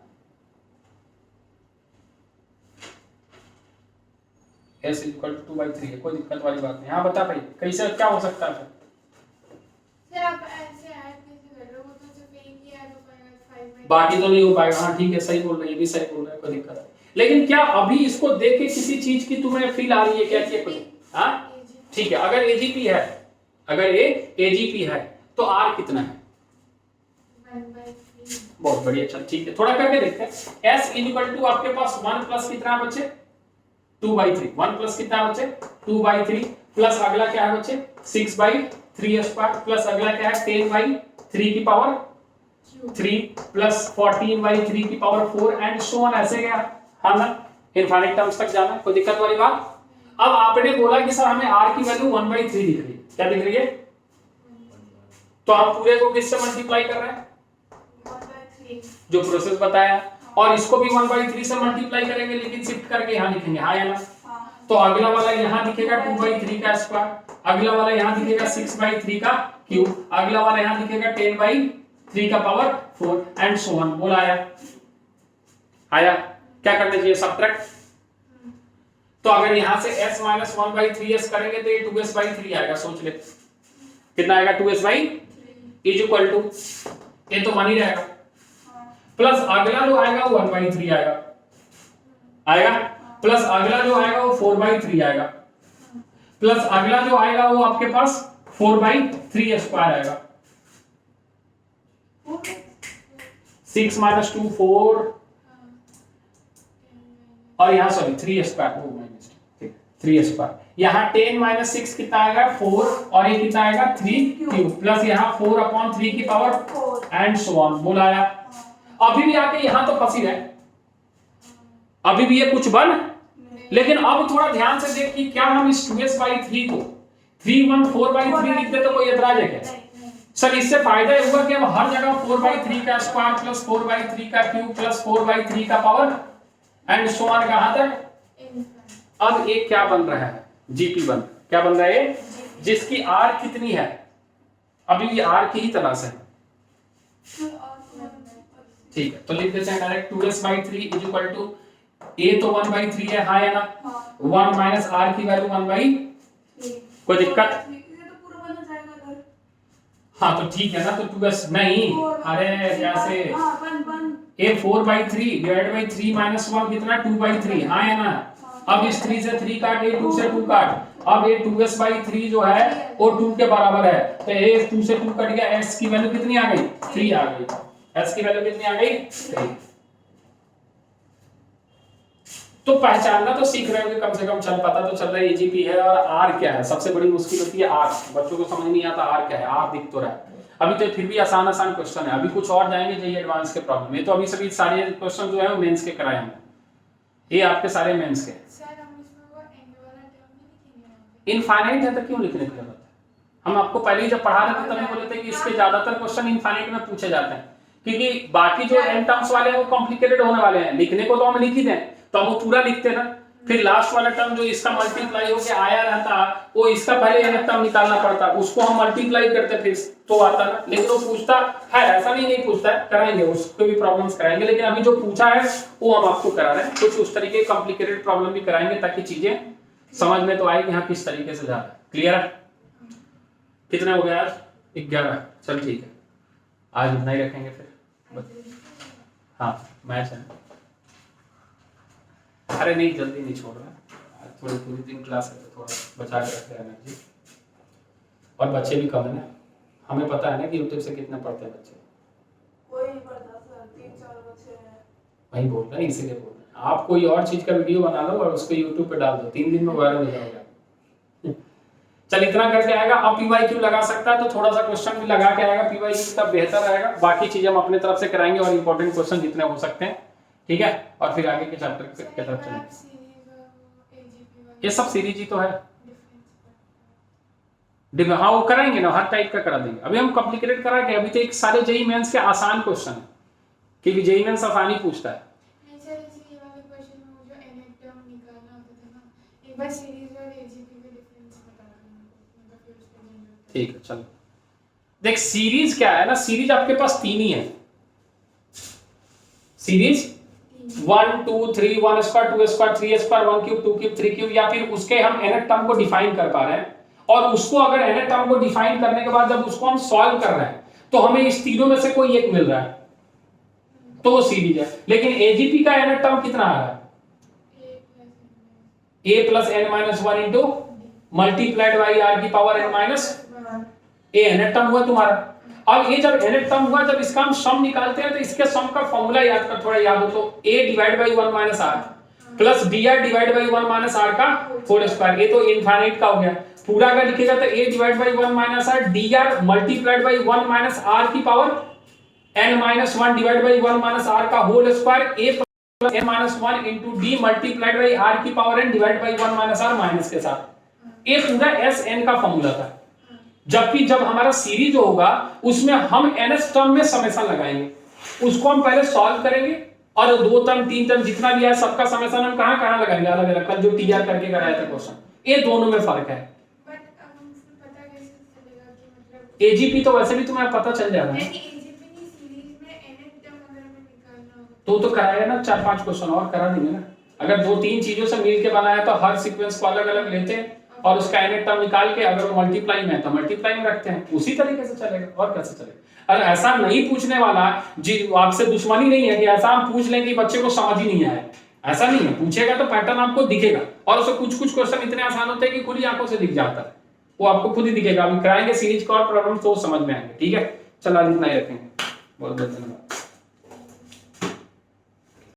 s = 2/3 है, कोई दिक्कत वाली बात नहीं। हाँ बता भाई कैसे क्या हो सकता है। सर आप ऐसे ऐड कैसे कर रहे हो, वो तो सिर्फ एक ही ऐड हो पाएगा 5/3, बाकी तो नहीं हो पाएगा। हाँ ठीक है, सही बोल रहे हैं, ये भी सही बोल रहे हैं, कोई दिक्कत नहीं। लेकिन क्या अभी इसको देख के किसी चीज की तुम्हें फील आ रही है क्या कि कुछ, हाँ ठीक है, अगर एजीपी है, अगर ये एजीपी है तो आर कितना है, 1/3, बहुत बढ़िया। चल ठीक है, थोड़ा करके देखते हैं। s = आपके पास 1 प्लस कितना है बच्चे, 2/3, 1 प्लस कितना है बच्चे 2/3, प्लस अगला क्या है बच्चे 6/3² प्लस अगला क्या है 10/3 की पावर 3 प्लस 14/3 की पावर 4 एंड सो ऑन, ऐसे गया। हाँ ना, इनफाइनाइट टर्म्स तक जाना, कोई दिक्कत वाली बात। अब आपने बोला कि सर हमें r की वैल्यू 1/3 दिख रही है, क्या दिख रही है? तो हम पूरे को किससे मल्टीप्लाई कर रहे हैं? 1/3 जो प्रोसेस बताया, और इसको भी 1/3 से मल्टीप्लाई करेंगे, लेकिन शिफ्ट करके यहाँ लिखेंगे, हाँ या ना? हाँ तो अगला वाला यहाँ दिखेगा 2/3 का स्क्वायर, अगला वाला यहाँ दिखेगा 6/3 का क्यूब, अगला वाला यहाँ दिखेगा 10/3 का पावर 4 एंड सो ऑन। बोला आया? क्या करना चाहिए? सबट्रैक्ट। तो अगर यहाँ से s माइनस 1/3s करेंगे तो ये 2s/3 आएगा। सोच ले कितना आएगा? 2s/3 इज इक्वल टू, ये तो 1 ही रहेगा, प्लस अगला जो आएगा वो 1/3 आएगा, प्लस अगला जो आएगा वो 4/3 आएगा, प्लस अगला जो आएगा वो आपके पास 4/3 स्क्वायर आएगा। 6 माइनस 2 4, और यहाँ सॉरी 3 स्क्वायर, वो माइनस 3 स्क्वायर। यहाँ 10 माइनस 6 कितना आएगा? 4, और ये कितना आएगा? 3 क्यूब, प्लस यहाँ 4/3 की पावर 4 एंड सो ऑन। बोला आया? अभी भी आके यहाँ तो फंसी रहे, अभी भी ये कुछ बन, लेकिन अब थोड़ा ध्यान से देख कि क्या हम इस 2s/3 को 314/3 लिख दे तो कोई एतराज है क्या? सर इससे फायदा ये हुआ कि अब हर जगह 4/3 का स्क्वायर प्लस 4/3 का क्यूब प्लस 4/3 का पावर एंड सो ऑन कहां तक। अब एक क्या बन रहा है? जीपी बन, क्या बन रहा है? जिसकी आर कितनी है? अभी भी आर की ही तलाश है। ठीक है, तो लिख देते हैं direct 2s/3 is equal to, a तो 1/3 है, हाँ या ना? 1 माइनस आर की वैल्यू 1/3। कोई दिक्कत? ये तो पूरा बन जाएगा इधर। हाँ तो ठीक है ना, तो 2s नहीं, अरे कैसे? हां बन a 4/3 डिवाइड बाय 3 माइनस 1 कितना? 2/3, हाँ या ना? अब इस 3 से 3 काट, ये 2 से 2 काट, अब ये 2s/3 जो है वो 2 के बराबर है, तो ये 2 से 2 कट गया, s की वैल्यू कितनी आ गई? 3 आ गई। s की वैल्यू कितनी आ गई? 3। तो पहचानना तो सीख रहे होंगे कम से कम, चल पता तो चल रहा है एजीपी है, और आर क्या है? सबसे बड़ी मुश्किल होती है आर, बच्चों को समझ नहीं आता आर क्या है। आर दिख तो रहा है अभी, तो फिर भी आसान क्वेश्चन है। अभी कुछ और जाएंगे जेईई एडवांस के प्रॉब्लम में, तो अभी सभी सारे क्वेश्चन जो है वो मेंस के कराए हैं, ये आपके सारे मेंस के। सर हम इसमें वो एंड वाला टर्म नहीं लिखेंगे? इनफाइनाइट है तो क्यों लिखने की जरूरत है? हम आपको पहले ही जब पढ़ा रहे थे तभी बोले थे कि इसके ज्यादातर क्वेश्चन इनफाइनाइट में पूछे जाते हैं, क्योंकि बाकी जो एन टर्म्स वाले हैं वो कॉम्प्लिकेटेड होने वाले हैं। लिखने को तो हम लिख ही दें, तो हम वो पूरा लिखते ना, फिर लास्ट वाला टर्म जो इसका मल्टीप्लाई होके आया रहता, वो इसका पहले एन टर्म निकालना पड़ता, उसको हम मल्टीप्लाई करते फिर तो आता ना। लेकिन वो पूछता है, ऐसा नहीं पूछता है, कराएंगे उसको भी प्रॉब्लम्स कराएंगे, लेकिन अभी जो पूछा है वो हम आपको करा रहे हैं। कुछ उस तरीके के कॉम्प्लिकेटेड प्रॉब्लम भी कराएंगे ताकि चीजें समझ में तो आए कि हाँ किस तरीके से जा रहा है। क्लियर है? कितना हो गया आज? 11। चल ठीक है, आज इतना ही रखेंगे फिर। हाँ मैच है, अरे नहीं जल्दी नहीं छोड़ रहा, थोड़ी पूरी दिन क्लास है तो थोड़ा बचा के रखते हैं एनर्जी, और बच्चे भी कम है ना, हमें पता है ना कि यूट्यूब से कितने पढ़ते हैं बच्चे। कोई नहीं पढ़ता सर, 3-4 बच्चे हैं। वही बोल रहे हैं, इसीलिए बोल रहे हैं। आप कोई और चीज का वीडियो बना लो और उसको यूट्यूब पे डाल दो, 3 दिन में वायरल हो जाएगा। चल इतना करके आएगा। अब पीवाईक्यू लगा सकता है तो थोड़ा सा क्वेश्चन भी लगा के आएगा, पीवाईक्यू तब बेहतर रहेगा। बाकी चीजें हम अपने तरफ से कराएंगे और इंपॉर्टेंट क्वेश्चन जितने हो सकते हैं, ठीक है, और फिर आगे के चैप्टर की तरफ चलेंगे। ये सब सीरीज ही तो है, हाँ वो कराएंगे ना, हर टाइप का करा देंगे। अभी हम कॉम्प्लिकेटेड करा के, अभी तो एक सारे जेईई मेंस के आसान क्वेश्चन है, क्योंकि जेईई मेंस आसानी पूछता है। ठीक है चलो, देख सीरीज क्या है ना, सीरीज आपके पास 3 ही है। Series 1 2 3 1 square 2 square 3 square 1 cube 2 cube 3 cube, या फिर उसके हम nth टर्म को डिफाइन कर पा रहे हैं, और उसको अगर nth टर्म को डिफाइन करने के बाद जब उसको हम सॉल्व कर रहे हैं तो हमें इस तीनों में से कोई एक मिल रहा है तो वो सीरीज है। लेकिन एजीपी का nth टर्म कितना आ रहा है? a plus n minus 1 into multiplied by r की power n minus a nth term हुआ तुम्हारा। अब ये जब nth टर्म हुआ, जब इसका हम सम निकालते हैं तो इसके सम का फॉर्मूला याद कर, थोड़ा याद हो तो, a divide by 1 minus r plus dr divide by 1 minus r का होल स्क्वायर। ये तो इनफाइनाइट का हो गया, पूरा अगर लिखेगा तो a divide by 1 minus r dr multiplied by 1 minus r की power n minus 1 divide by 1 minus r का whole square, a n minus 1 into d multiplied by r की power n divide by 1 minus r minus के साथ। ये पूरा S N का formula था। जबकि जब हमारा सीरीज होगा उसमें हम nth टर्म में समेशन लगाएंगे, उसको हम पहले सॉल्व करेंगे और 2 टर्म 3 टर्म जितना भी है सबका समेशन हम कहां कहां लगाएंगे अलग अलग, कल जो टीआर करके कराया था क्वेश्चन। ये दोनों में फर्क है। बट हमको पता कैसे चलेगा कि मतलब एजीपी तो वैसे भी तुम्हें पता चल जाएगा नहीं, एजीपी नहीं, सीरीज में nth टर्म अगर हमें निकालना हो तो कराएगा ना, 4-5 क्वेश्चन और करा देंगे ना। अगर 2-3 चीजों से मिलके बनाया तो हर सीक्वेंस को अलग अलग लेते हैं और उसका nth टर्म निकाल के अगर वो मल्टीप्लाई में है तो मल्टीप्लाई में रखते हैं, उसी तरीके से चलेगा और कैसे चलेगा। अरे ऐसा नहीं पूछने वाला जी, आपसे दुश्मनी नहीं है कि ऐसा हम पूछ लें कि बच्चे को समझ ही नहीं आया, ऐसा नहीं है। पूछेगा तो पैटर्न आपको दिखेगा और उससे कुछ क्वेश्चन इतने आसान होते हैं कि खुली आंखों से दिख जाता है, वो आपको खुद ही दिखेगा। अभी कराएंगे सीरीज का और प्रॉब्लम तो समझ में आएंगे। ठीक है, चलो आज इतना ही रखेंगे। बहुत बहुत धन्यवाद।